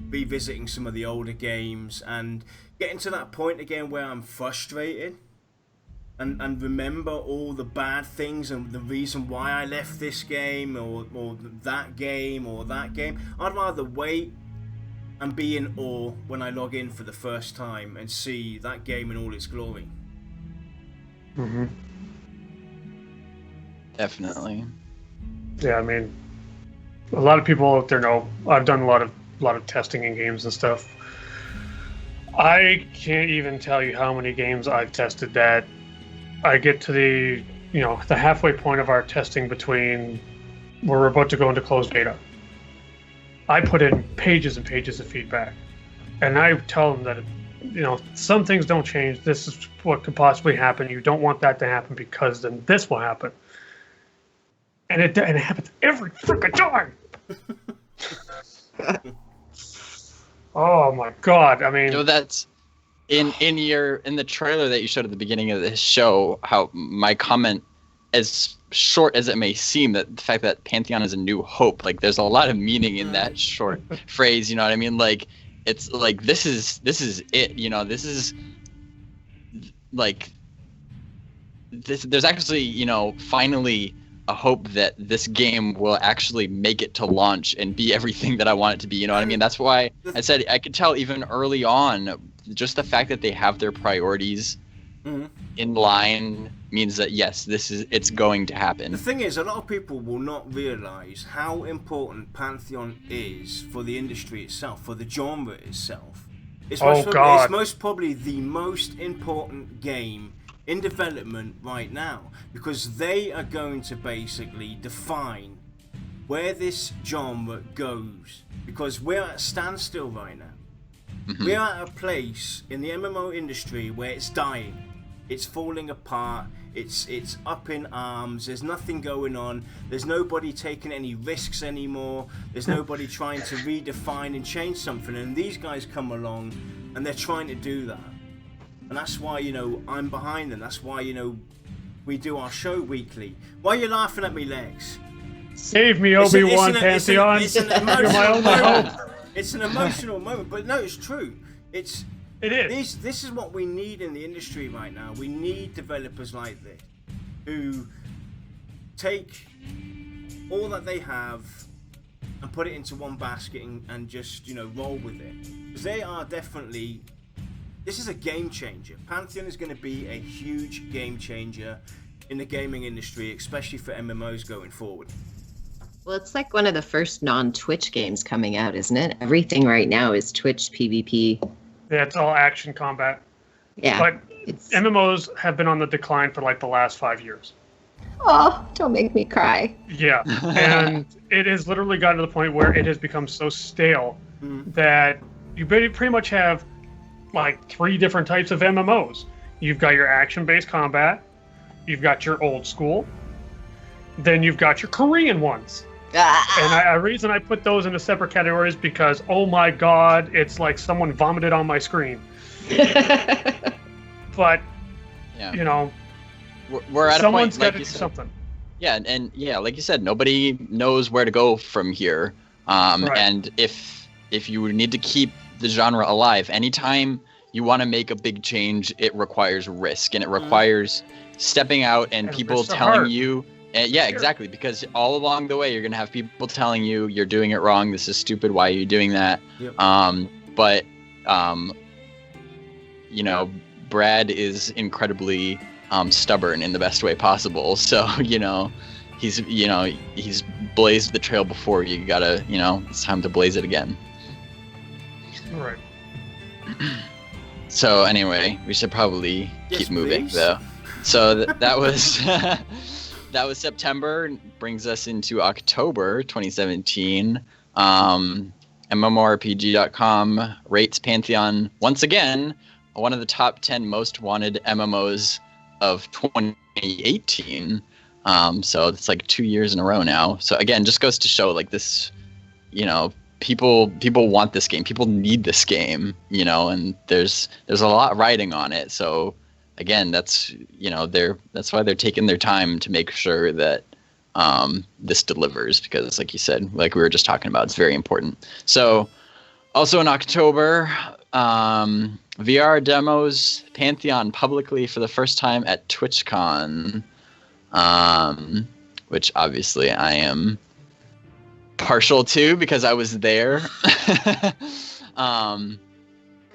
revisiting some of the older games and getting to that point again where I'm frustrated and remember all the bad things and the reason why I left this game or that game or that game. I'd rather wait and be in awe when I log in for the first time and see that game in all its glory. Definitely. Yeah, I mean, a lot of people out there know I've done a lot of testing in games and stuff. I can't even tell you how many games I've tested that I get to the halfway point of our testing between we're about to go into closed beta. I put in pages and pages of feedback, and I tell them that, you know, some things don't change. This is what could possibly happen. You don't want that to happen because then this will happen. And it happens every freaking time. Oh my god! I mean, so that's in the trailer that you showed at the beginning of this show. How my comment, as short as it may seem, that the fact that Pantheon is a new hope, like there's a lot of meaning in that short phrase. You know what I mean? Like it's like this is it. You know, this is like this. There's actually, you know, finally a hope that this game will actually make it to launch and be everything that I want it to be. You know what I mean? That's why I said I could tell even early on, just the fact that they have their priorities in line means that yes, it's going to happen. The thing is, a lot of people will not realize how important Pantheon is for the industry itself, for the genre itself. It's most probably the most important game in development right now, because they are going to basically define where this genre goes, because we're at a standstill right now. We're at a place in the MMO industry where it's dying, it's falling apart, it's up in arms, there's nothing going on, there's nobody taking any risks anymore, there's nobody trying to redefine and change something, and these guys come along and they're trying to do that. And that's why, you know, I'm behind them. That's why, you know, we do our show weekly. Why are you laughing at me, Legs? Save me, Obi-Wan Pantheon. It's an emotional moment. It's an emotional moment, but no, it's true. It is. This is what we need in the industry right now. We need developers like this who take all that they have and put it into one basket and just, you know, roll with it. Because they are definitely... This is a game changer. Pantheon is going to be a huge game changer in the gaming industry, especially for MMOs going forward. Well, it's like one of the first non-Twitch games coming out, isn't it? Everything right now is Twitch PvP. Yeah, it's all action combat. Yeah. But MMOs have been on the decline for like the last 5 years. Oh, don't make me cry. Yeah, and it has literally gotten to the point where it has become so stale that you pretty much have like 3 different types of MMOs. You've got your action-based combat, you've got your old school, then you've got your Korean ones. And the reason I put those into separate categories because, oh my god, it's like someone vomited on my screen. But, you know, we're at a point, someone's got to do something. Yeah, and yeah, like you said, nobody knows where to go from here. And if you need to keep the genre alive, anytime you want to make a big change, it requires risk, and it requires stepping out and people telling you, exactly, because all along the way you're gonna have people telling you you're doing it wrong, this is stupid, why are you doing that? But you know, Brad is incredibly stubborn in the best way possible, so you know, he's blazed the trail before. You gotta, you know, it's time to blaze it again. Right. So anyway, we should probably keep moving, though. So that was that was September. Brings us into October 2017. MMORPG.com rates Pantheon once again one of the top 10 most wanted MMOs of 2018. So it's like 2 years in a row now. So again, just goes to show, like, this, you know, people want this game, people need this game, you know, and there's a lot riding on it. So again, that's, you know, that's why they're taking their time to make sure that this delivers, because like you said, like we were just talking about, it's very important. So also in October, VR demos Pantheon publicly for the first time at TwitchCon, which obviously I am partial to because I was there.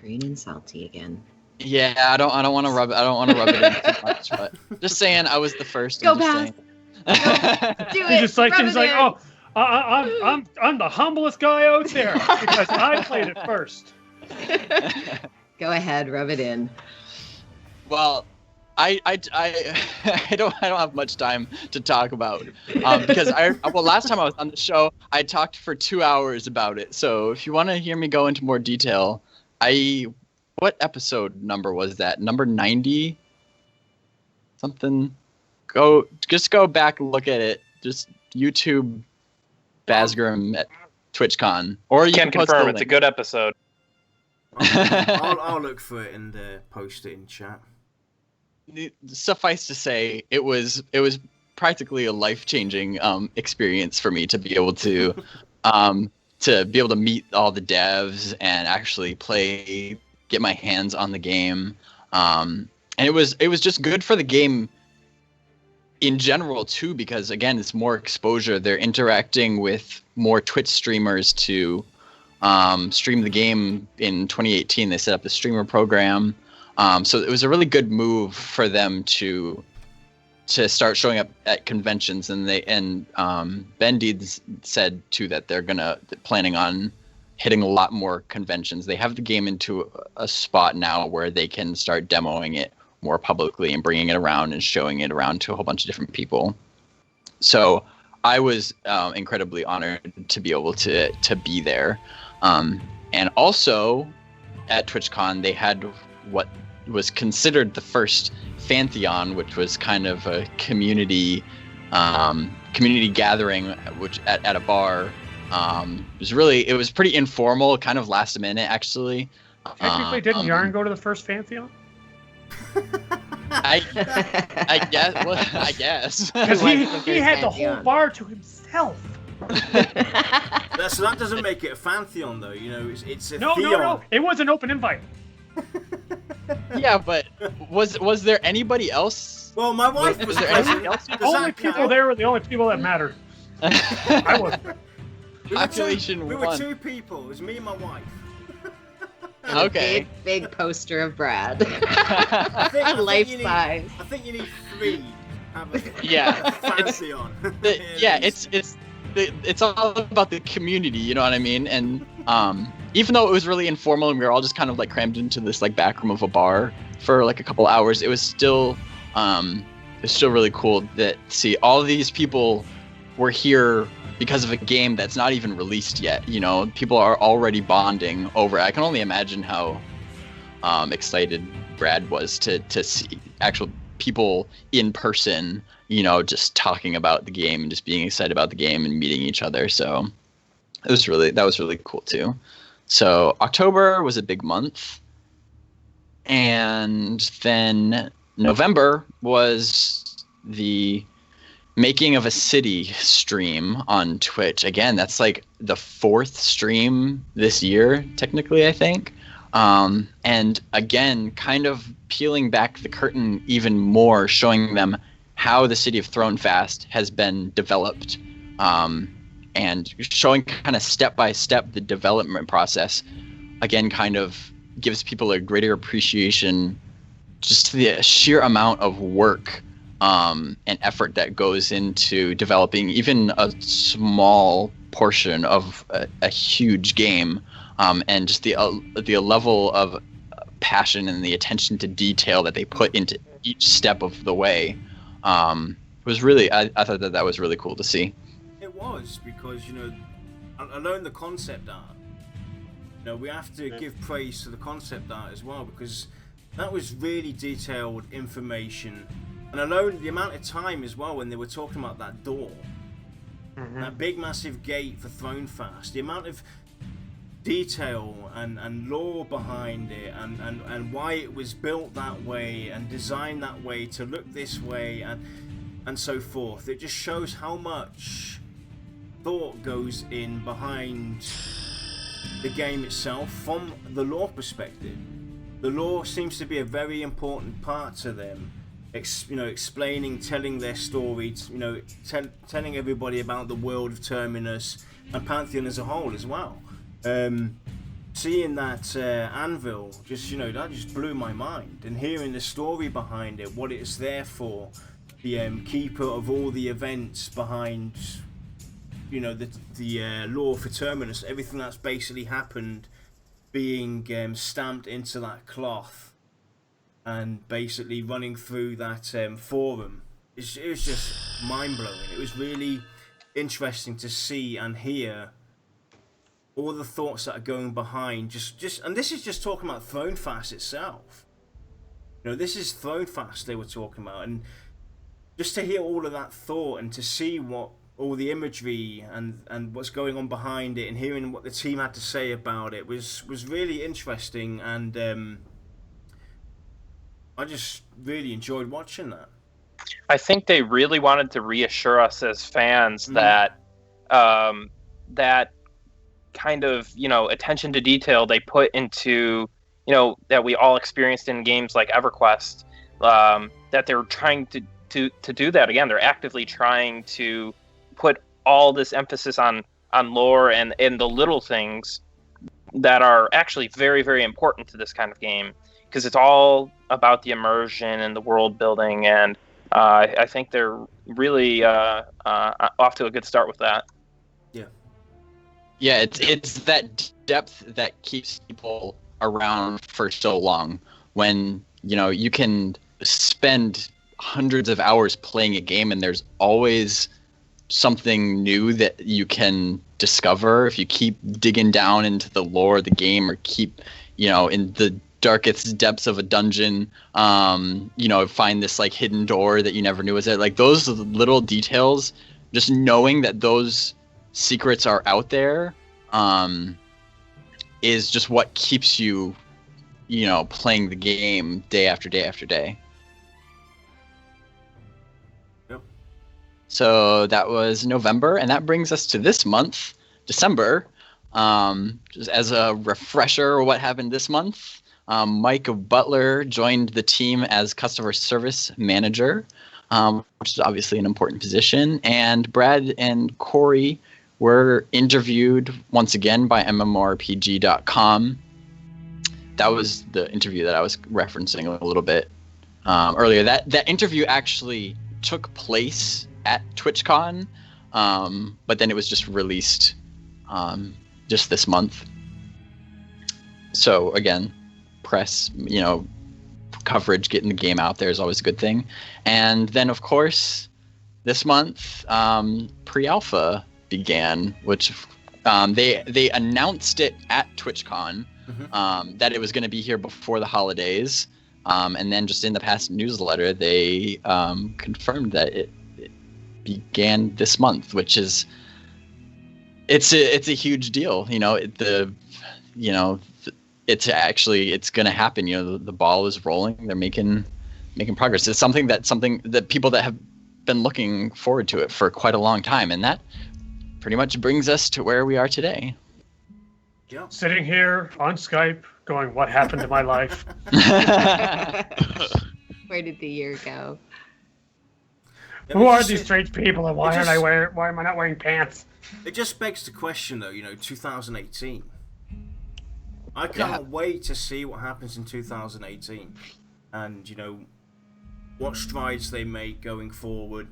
Green and salty again. Yeah, I don't want to rub it in too much, but just saying I was the first. Go past. Do it. He's like, oh, I'm the humblest guy out there because I played it first. Go ahead, rub it in. Well, I don't have much time to talk about because last time I was on the show I talked for 2 hours about it. So if you want to hear me go into more detail, what episode number was that? Number 90 something. Go back and look at it. Just YouTube Bazgrim at TwitchCon, or you can post confirm the it's a link. good episode. I'll look for it and post it in chat. Suffice to say, it was practically a life-changing experience for me to be able to meet all the devs and actually play, get my hands on the game, and it was just good for the game in general too, because again, it's more exposure. They're interacting with more Twitch streamers to stream the game. In 2018 they set up the streamer program, so it was a really good move for them to start showing up at conventions. And Ben Deeds said too that they're planning on hitting a lot more conventions. They have the game into a spot now where they can start demoing it more publicly and bringing it around and showing it around to a whole bunch of different people. So I was incredibly honored to be able to be there. And also at TwitchCon, they had what was considered the first Pantheon, which was kind of a community gathering, which at a bar. It was pretty informal, kind of last minute actually. Technically, didn't Yarn go to the first Pantheon? I guess. Well, I guess. Because he had the whole bar to himself. So that doesn't make it a Pantheon, though. You know, it's a Theon. No. It was an open invite. Yeah, but was there anybody else? Well, my wife was there present. anybody else? The only people there were the only people that mattered. I wasn't. We were two people. It was me and my wife. Okay. Big poster of Brad. Life size. I think you need 3. Yeah. Pantheon. It's all about the community, you know what I mean? And even though it was really informal and we were all just kind of like crammed into this like back room of a bar for like a couple hours, it was still really cool that see all of these people were here because of a game that's not even released yet. You know, people are already bonding over it. I can only imagine how excited Brad was to see actual people in person, you know, just talking about the game and just being excited about the game and meeting each other. So that was really cool too. So October was a big month, and then November was the Making of a City stream on Twitch. Again, that's like the 4th stream this year, technically, I think. And again, kind of peeling back the curtain even more, showing them how the City of Thronefast has been developed, and showing kind of step by step the development process. Again, kind of gives people a greater appreciation just to the sheer amount of work and effort that goes into developing even a small portion of a huge game, and just the level of passion and the attention to detail that they put into each step of the way was really, I thought that was really cool to see. It was, because, you know, alone the concept art, you know, we have to give praise to the concept art as well, because that was really detailed information. And alone the amount of time as well when they were talking about that door, that big massive gate for Thronefast, the amount of detail and lore behind it, and why it was built that way and designed that way to look this way and so forth. It just shows how much thought goes in behind the game itself from the lore perspective. The lore seems to be a very important part to them. Explaining, telling their story, telling everybody about the world of Terminus and Pantheon as a whole as well. Seeing that anvil, that just blew my mind, and hearing the story behind it, what it's there for, the keeper of all the events behind, the lore for Terminus, everything that's basically happened, being stamped into that cloth. and basically running through that forum. It was just mind-blowing. It was really interesting to see and hear all the thoughts that are going behind. And this is just talking about Thronefast itself. You know, this is Thronefast they were talking about, and just to hear all of that thought and to see what all the imagery and what's going on behind it, and hearing what the team had to say about it was really interesting, and I just really enjoyed watching that. I think they really wanted to reassure us as fans that that kind of, you know, attention to detail they put into, you know, that we all experienced in games like EverQuest, that they're trying to do that again. They're actively trying to put all this emphasis on lore and the little things that are actually very, very important to this kind of game, because it's all about the immersion and the world building, and I think they're really off to a good start with that. Yeah, it's that depth that keeps people around for so long. When, you know, you can spend hundreds of hours playing a game and there's always something new that you can discover if you keep digging down into the lore of the game, or keep, you know, in the darkest depths of a dungeon, you know, find this like hidden door that you never knew was there. Like those little details, just knowing that those secrets are out there, is just what keeps you, you know, playing the game day after day after day. Yep. So that was November, and that brings us to this month, December. Just as a refresher, what happened this month? Mike Butler joined the team as customer service manager, which is obviously an important position. And Brad and Corey were interviewed once again by MMORPG.com. That was the interview that I was referencing a little bit earlier. That interview actually took place at TwitchCon, but then it was just released just this month. So again, press, you know, coverage, getting the game out there is always a good thing. And then of course this month pre-alpha began, which they announced it at TwitchCon, that it was going to be here before the holidays, and then just in the past newsletter they confirmed that it began this month, which is it's a huge deal. You know, it's going to happen. You know, the ball is rolling. They're making progress. It's something that people that have been looking forward to it for quite a long time, and that pretty much brings us to where we are today. Yeah. Sitting here on Skype going, what happened to my life? Where did the year go? Who are these strange people, and why am I not wearing pants? It just begs the question, though, you know, 2018. I can't wait to see what happens in 2018, and, you know, what strides they make going forward.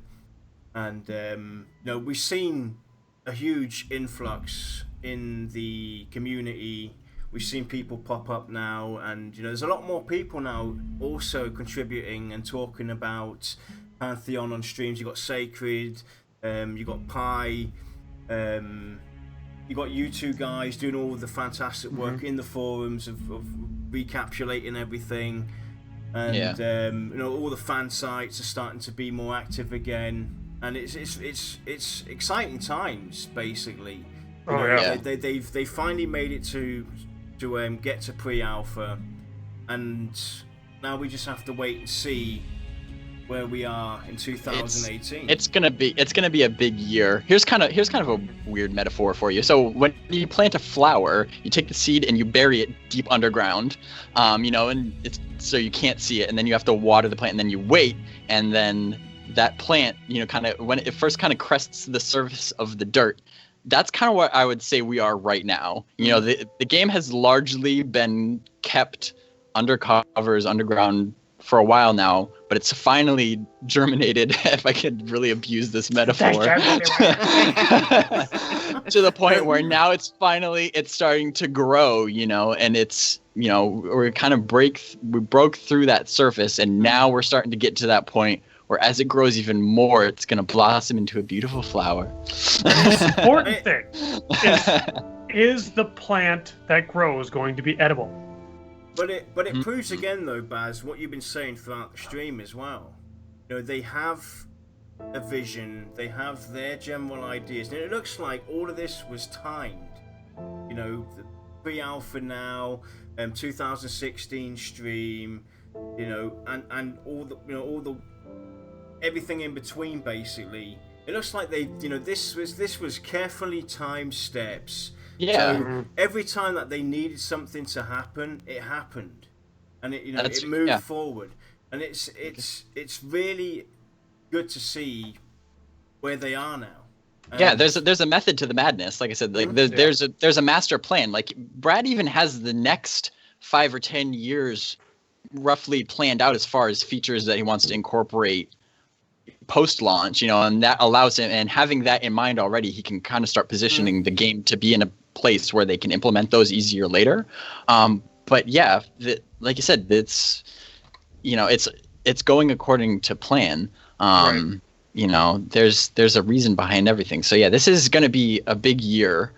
And, you know, we've seen a huge influx in the community. We've seen people pop up now, and, you know, there's a lot more people now also contributing and talking about Pantheon on streams. You got Saicred, you got Pi, you got you two guys doing all the fantastic work in the forums of recapitulating everything, and you know, all the fan sites are starting to be more active again, and it's exciting times basically. They finally made it to get to pre-alpha, and now we just have to wait and see where we are in 2018. It's gonna be a big year. Here's kind of a weird metaphor for you. So when you plant a flower, you take the seed and you bury it deep underground, you know, and it's so you can't see it, and then you have to water the plant, and then you wait, and then that plant, you know, kind of when it first kind of crests the surface of the dirt. That's kind of what I would say we are right now. You know, the game has largely been kept under covers, underground for a while now, but it's finally germinated, if I could really abuse this metaphor. to the point where now it's starting to grow, and it's, we kind of we broke through that surface, and now we're starting to get to that point where as it grows even more, it's going to blossom into a beautiful flower. The most important thing is the plant that grows going to be edible? But it proves again, though, Baz, what you've been saying throughout the stream as well. They have a vision, they have their general ideas, and it looks like all of this was timed. The pre-alpha now, 2016 stream, and all the everything in between, basically. It looks like they, this was carefully timed steps. Yeah. So every time that they needed something to happen, it happened, and it moved forward, and it's really good to see where they are now. There's a method to the madness. Like I said, there's a master plan. Like Brad even has the next 5 or 10 years roughly planned out as far as features that he wants to incorporate post-launch, and that allows him, and having that in mind already, he can kind of start positioning the game to be in a place where they can implement those easier later. But yeah, like you said, it's going according to plan. Right. There's a reason behind everything. So yeah, this is going to be a big year,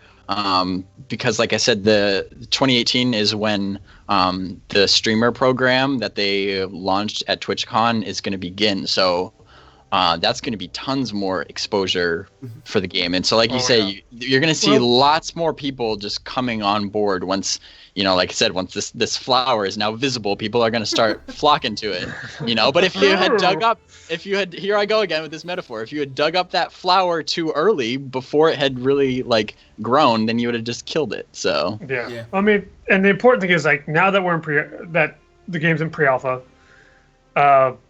because like I said, the 2018 is when the streamer program that they launched at TwitchCon is going to begin. So that's going to be tons more exposure for the game. And so like you say, you're going to see lots more people just coming on board once, like I said, once this flower is now visible, people are going to start flocking to it, But if you had here I go again with this metaphor, if you had dug up that flower too early before it had really grown, then you would have just killed it. So yeah. I mean, and the important thing is now that we're in that the game's in pre-alpha,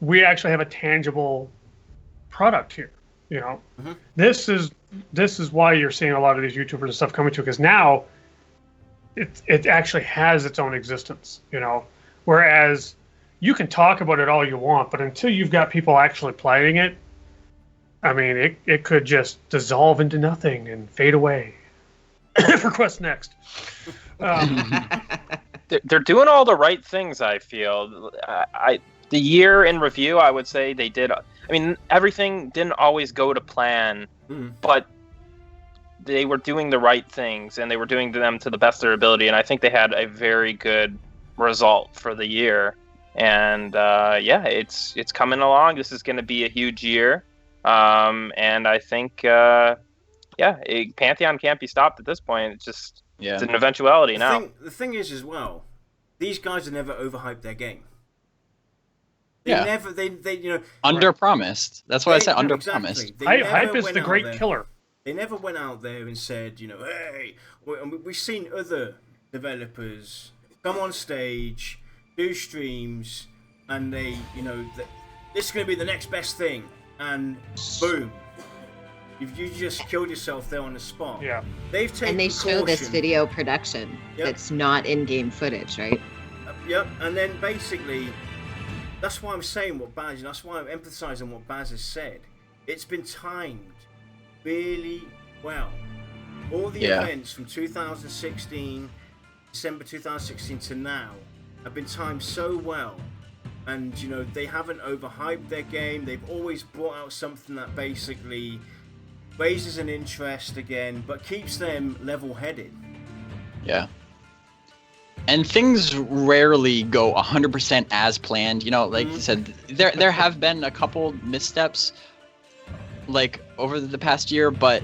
we actually have a tangible product here. This is why you're seeing a lot of these YouTubers and stuff coming to it, because now it actually has its own existence. Whereas you can talk about it all you want, but until you've got people actually playing it, I mean, it could just dissolve into nothing and fade away. Request next. They're doing all the right things, I feel. The year in review, I would say they did. I mean, everything didn't always go to plan, but they were doing the right things, and they were doing them to the best of their ability. And I think they had a very good result for the year. And it's coming along. This is going to be a huge year, and I think Pantheon can't be stopped at this point. It's just it's an eventuality now. The thing is as well, these guys have never overhyped their game. They under promised. That's why I said under promised. Hype is the great killer. They never went out there and said, hey, we've seen other developers come on stage, do streams, and they, this is going to be the next best thing, and boom, you just killed yourself there on the spot. Yeah. They've taken and they show this video production that's not in-game footage, right? Yep. And then basically, that's why I'm saying that's why I'm emphasizing what Baz has said. It's been timed really well. All the events from 2016, December 2016 to now, have been timed so well, and they haven't overhyped their game. They've always brought out something that basically raises an interest again, but keeps them level-headed. Yeah. And things rarely go 100% as planned. Like you said, there have been a couple missteps, over the past year, but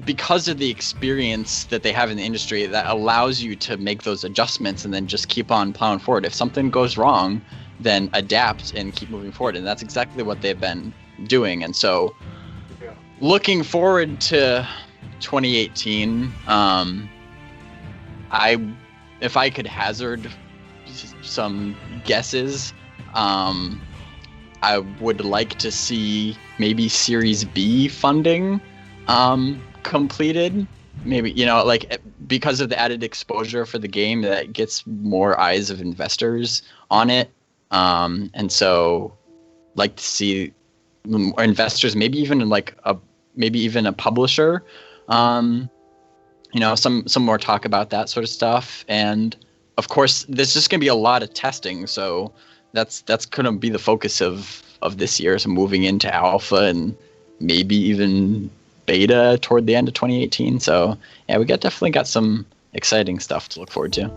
because of the experience that they have in the industry, that allows you to make those adjustments and then just keep on plowing forward. If something goes wrong, then adapt and keep moving forward. And that's exactly what they've been doing. And so looking forward to 2018, if I could hazard some guesses, I would like to see maybe Series B funding completed. Maybe, because of the added exposure for the game, that gets more eyes of investors on it. And so like to see investors, maybe even a publisher, some more talk about that sort of stuff. And of course, there's just going to be a lot of testing. So that's going to be the focus of this year. So moving into alpha and maybe even beta toward the end of 2018. So yeah, we definitely got some exciting stuff to look forward to.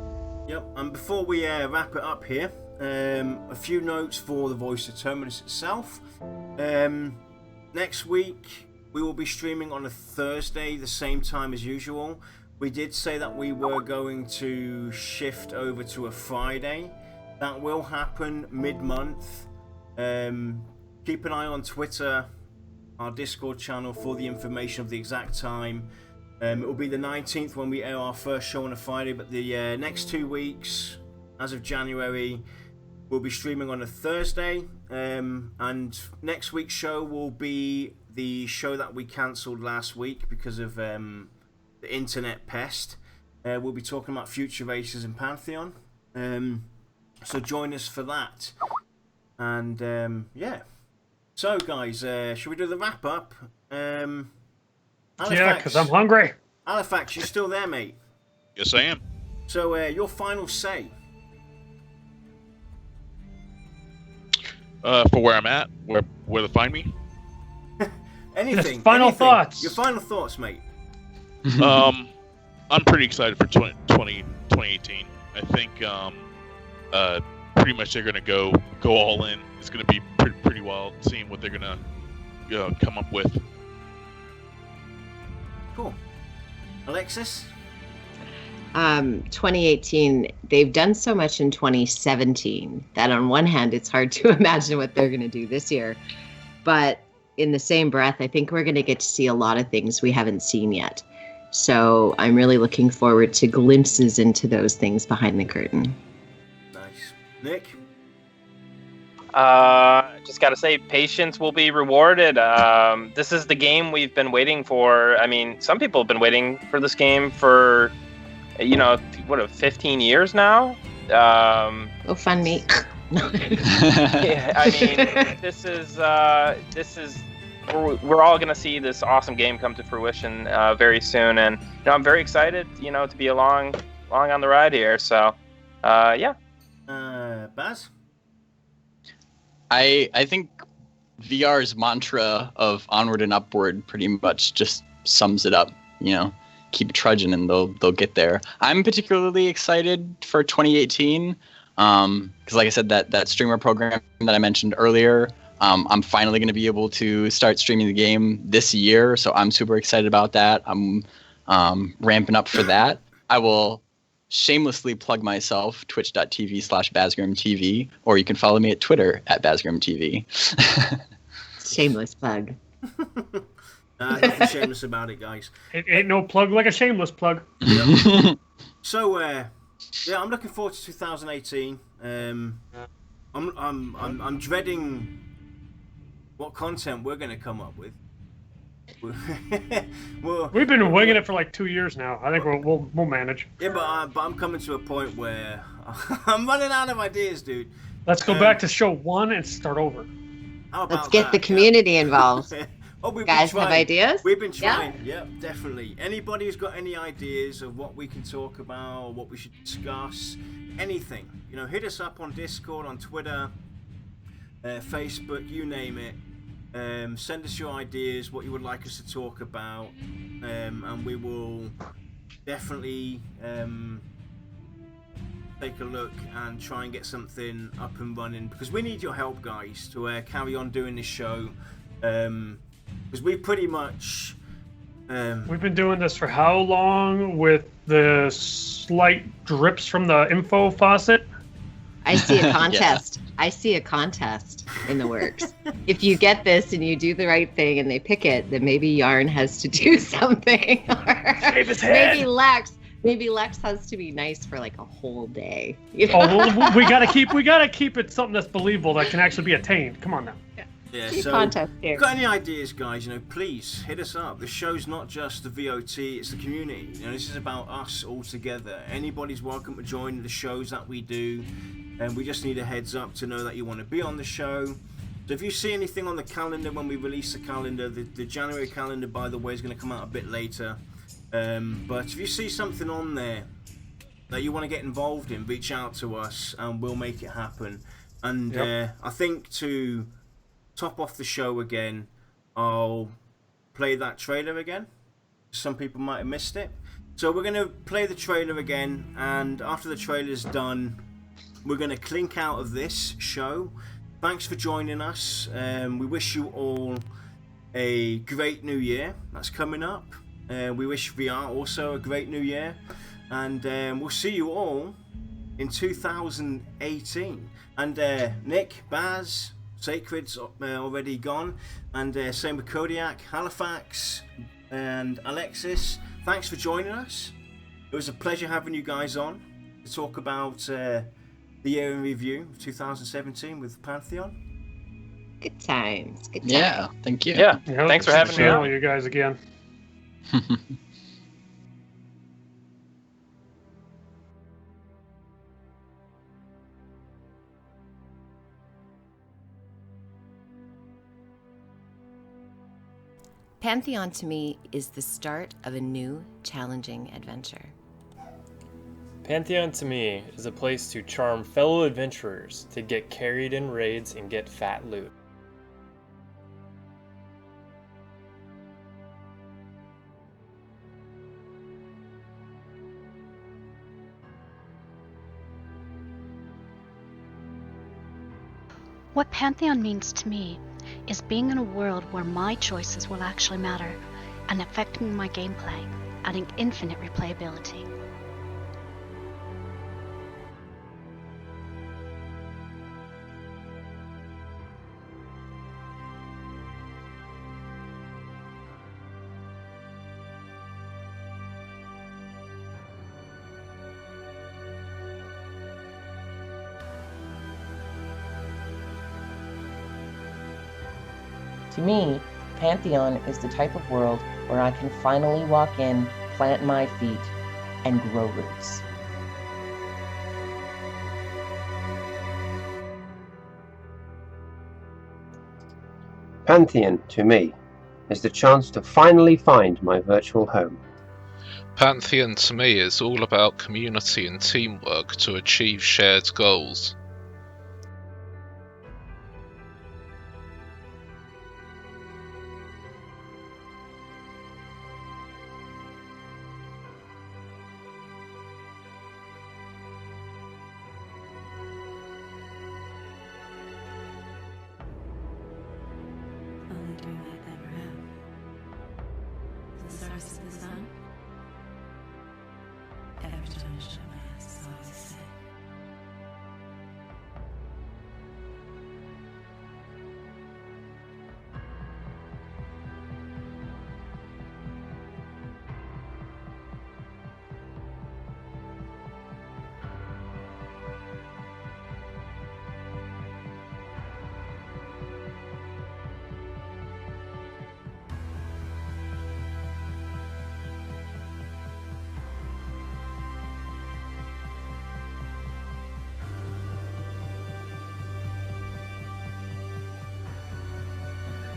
Yep, and before we wrap it up here, a few notes for the Voice of Terminus itself. Next week, we will be streaming on a Thursday, the same time as usual. We did say that we were going to shift over to a Friday. That will happen mid-month. Keep an eye on Twitter, our Discord channel, for the information of the exact time. It will be the 19th when we air our first show on a Friday, but the next 2 weeks, as of January, we'll be streaming on a Thursday. And next week's show will be the show that we cancelled last week because of the internet pest. We'll be talking about future races in Pantheon. So join us for that. And yeah. So guys, should we do the wrap up? Yeah, because I'm hungry. Halifaxx, you still there, mate? Yes, I am. So your final say. For where I'm at, where to find me. Anything. Final thoughts. Your final thoughts, mate. I'm pretty excited for 2018. I think pretty much they're gonna go all in. It's gonna be pretty wild seeing what they're gonna come up with. Cool. Alexis? 2018, they've done so much in 2017 that on one hand, it's hard to imagine what they're going to do this year. But in the same breath, I think we're going to get to see a lot of things we haven't seen yet. So I'm really looking forward to glimpses into those things behind the curtain. Nice. Nick? Just got to say, patience will be rewarded. This is the game we've been waiting for. I mean, some people have been waiting for this game for, 15 years now? Oh, fun, mate. Yeah, I mean, this is we're all going to see this awesome game come to fruition very soon. And, I'm very excited, to be along on the ride here. So, yeah. Baz? I think VR's mantra of onward and upward pretty much just sums it up. Keep trudging and they'll get there. I'm particularly excited for 2018 because, like I said, that streamer program that I mentioned earlier, I'm finally going to be able to start streaming the game this year, so I'm super excited about that. I'm ramping up for that. I will shamelessly plug myself, twitch.tv/BazgrimTV, or you can follow me at Twitter at BazgrimTV. Shameless plug. Nothing shameless about it, guys. It ain't no plug like a shameless plug. Yep. So, I'm looking forward to 2018. I'm dreading what content we're going to come up with. We've been winging it for like 2 years now. I think we'll manage. Yeah, but I'm coming to a point where I'm running out of ideas, dude. Let's go back to show 1 and start over. Let's get the community involved. We've guys been have ideas? We've been trying. Yeah, definitely. Anybody who's got any ideas of what we can talk about, what we should discuss, anything, hit us up on Discord, on Twitter, Facebook, you name it. Send us your ideas, what you would like us to talk about, and we will definitely take a look and try and get something up and running, because we need your help, guys, to carry on doing this show. Because we pretty much we've been doing this for how long with the slight drips from the info faucet? I see a contest. Yeah. I see a contest in the works. If you get this and you do the right thing and they pick it, then maybe Yarn has to do something. Shave his head. Maybe Lex has to be nice for like a whole day. Oh, we gotta keep it something that's believable that can actually be attained. Come on now. Yeah, so if you've got any ideas, guys, please hit us up. The show's not just the VOT, it's the community. This is about us all together. Anybody's welcome to join the shows that we do, and we just need a heads up to know that you want to be on the show. So if you see anything on the calendar when we release the calendar, the January calendar, by the way, is going to come out a bit later. But if you see something on there that you want to get involved in, reach out to us and we'll make it happen. And I think to top off the show again, I'll play that trailer again. Some people might have missed it. So we're going to play the trailer again, and after the trailer's done, we're going to clink out of this show. Thanks for joining us. We wish you all a great new year that's coming up. We wish VR also a great new year. And we'll see you all in 2018. And Nick, Baz, Saicred's already gone. And same with Kodiack, Halifaxx, and Alexis. Thanks for joining us. It was a pleasure having you guys on to talk about the year in review of 2017 with Pantheon. Good times. Good times. Yeah, thank you. Yeah, thanks for having me on. You guys again. Pantheon to me is the start of a new, challenging adventure. Pantheon to me is a place to charm fellow adventurers to get carried in raids and get fat loot. What Pantheon means to me is being in a world where my choices will actually matter and affecting my gameplay, adding infinite replayability. To me, Pantheon is the type of world where I can finally walk in, plant my feet, and grow roots. Pantheon, to me, is the chance to finally find my virtual home. Pantheon to me is all about community and teamwork to achieve shared goals.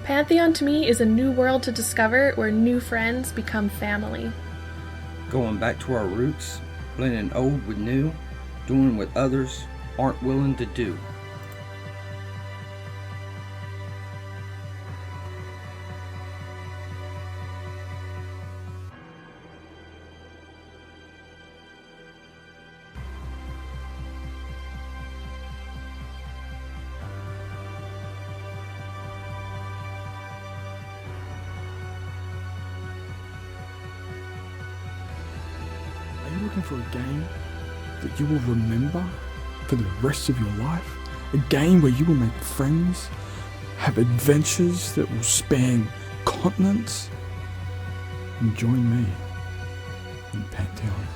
Pantheon to me is a new world to discover where new friends become family. Going back to our roots, blending old with new, doing what others aren't willing to do. Looking for a game that you will remember for the rest of your life? A game where you will make friends, have adventures that will span continents? And join me in Pantheon.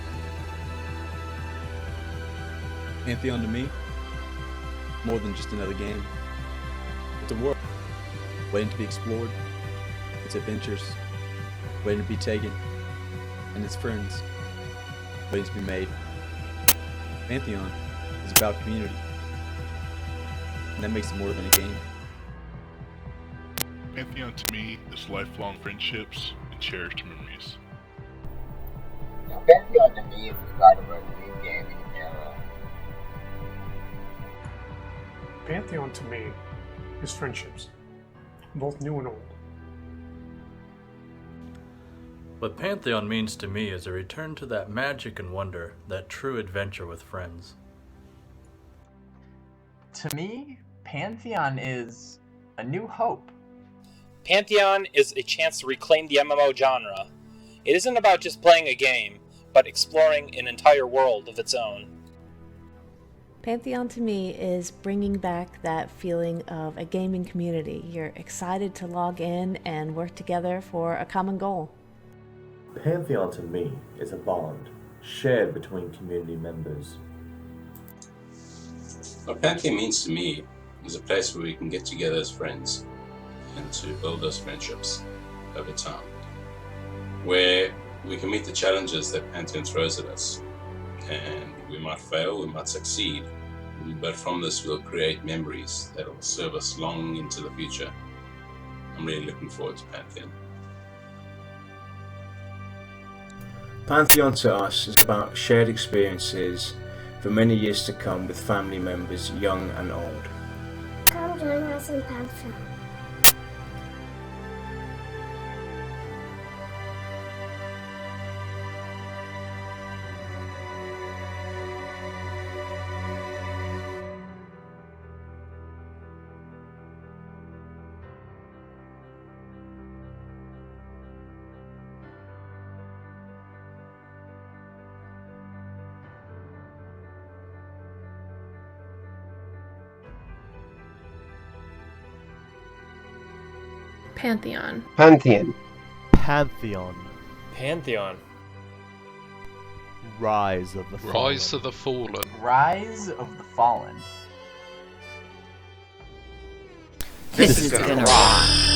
Pantheon to me, more than just another game. It's a world waiting to be explored. It's adventures waiting to be taken. And it's friends waiting to be made. Pantheon is about community. And that makes it more than a game. Pantheon to me is lifelong friendships and cherished memories. Pantheon to me is the start of a new gaming era. Pantheon to me is friendships, both new and old. What Pantheon means to me is a return to that magic and wonder, that true adventure with friends. To me, Pantheon is a new hope. Pantheon is a chance to reclaim the MMO genre. It isn't about just playing a game, but exploring an entire world of its own. Pantheon to me is bringing back that feeling of a gaming community. You're excited to log in and work together for a common goal. Pantheon to me is a bond shared between community members. What Pantheon means to me is a place where we can get together as friends and to build those friendships over time, where we can meet the challenges that Pantheon throws at us, and we might fail, we might succeed, but from this we'll create memories that will serve us long into the future. I'm really looking forward to Pantheon. Pantheon to us is about shared experiences for many years to come with family members young and old. Come join us in Pantheon. Pantheon. Pantheon. Pantheon. Pantheon. Rise of the Fallen. Rise of the Fallen. Rise of the Fallen. This is gonna rock.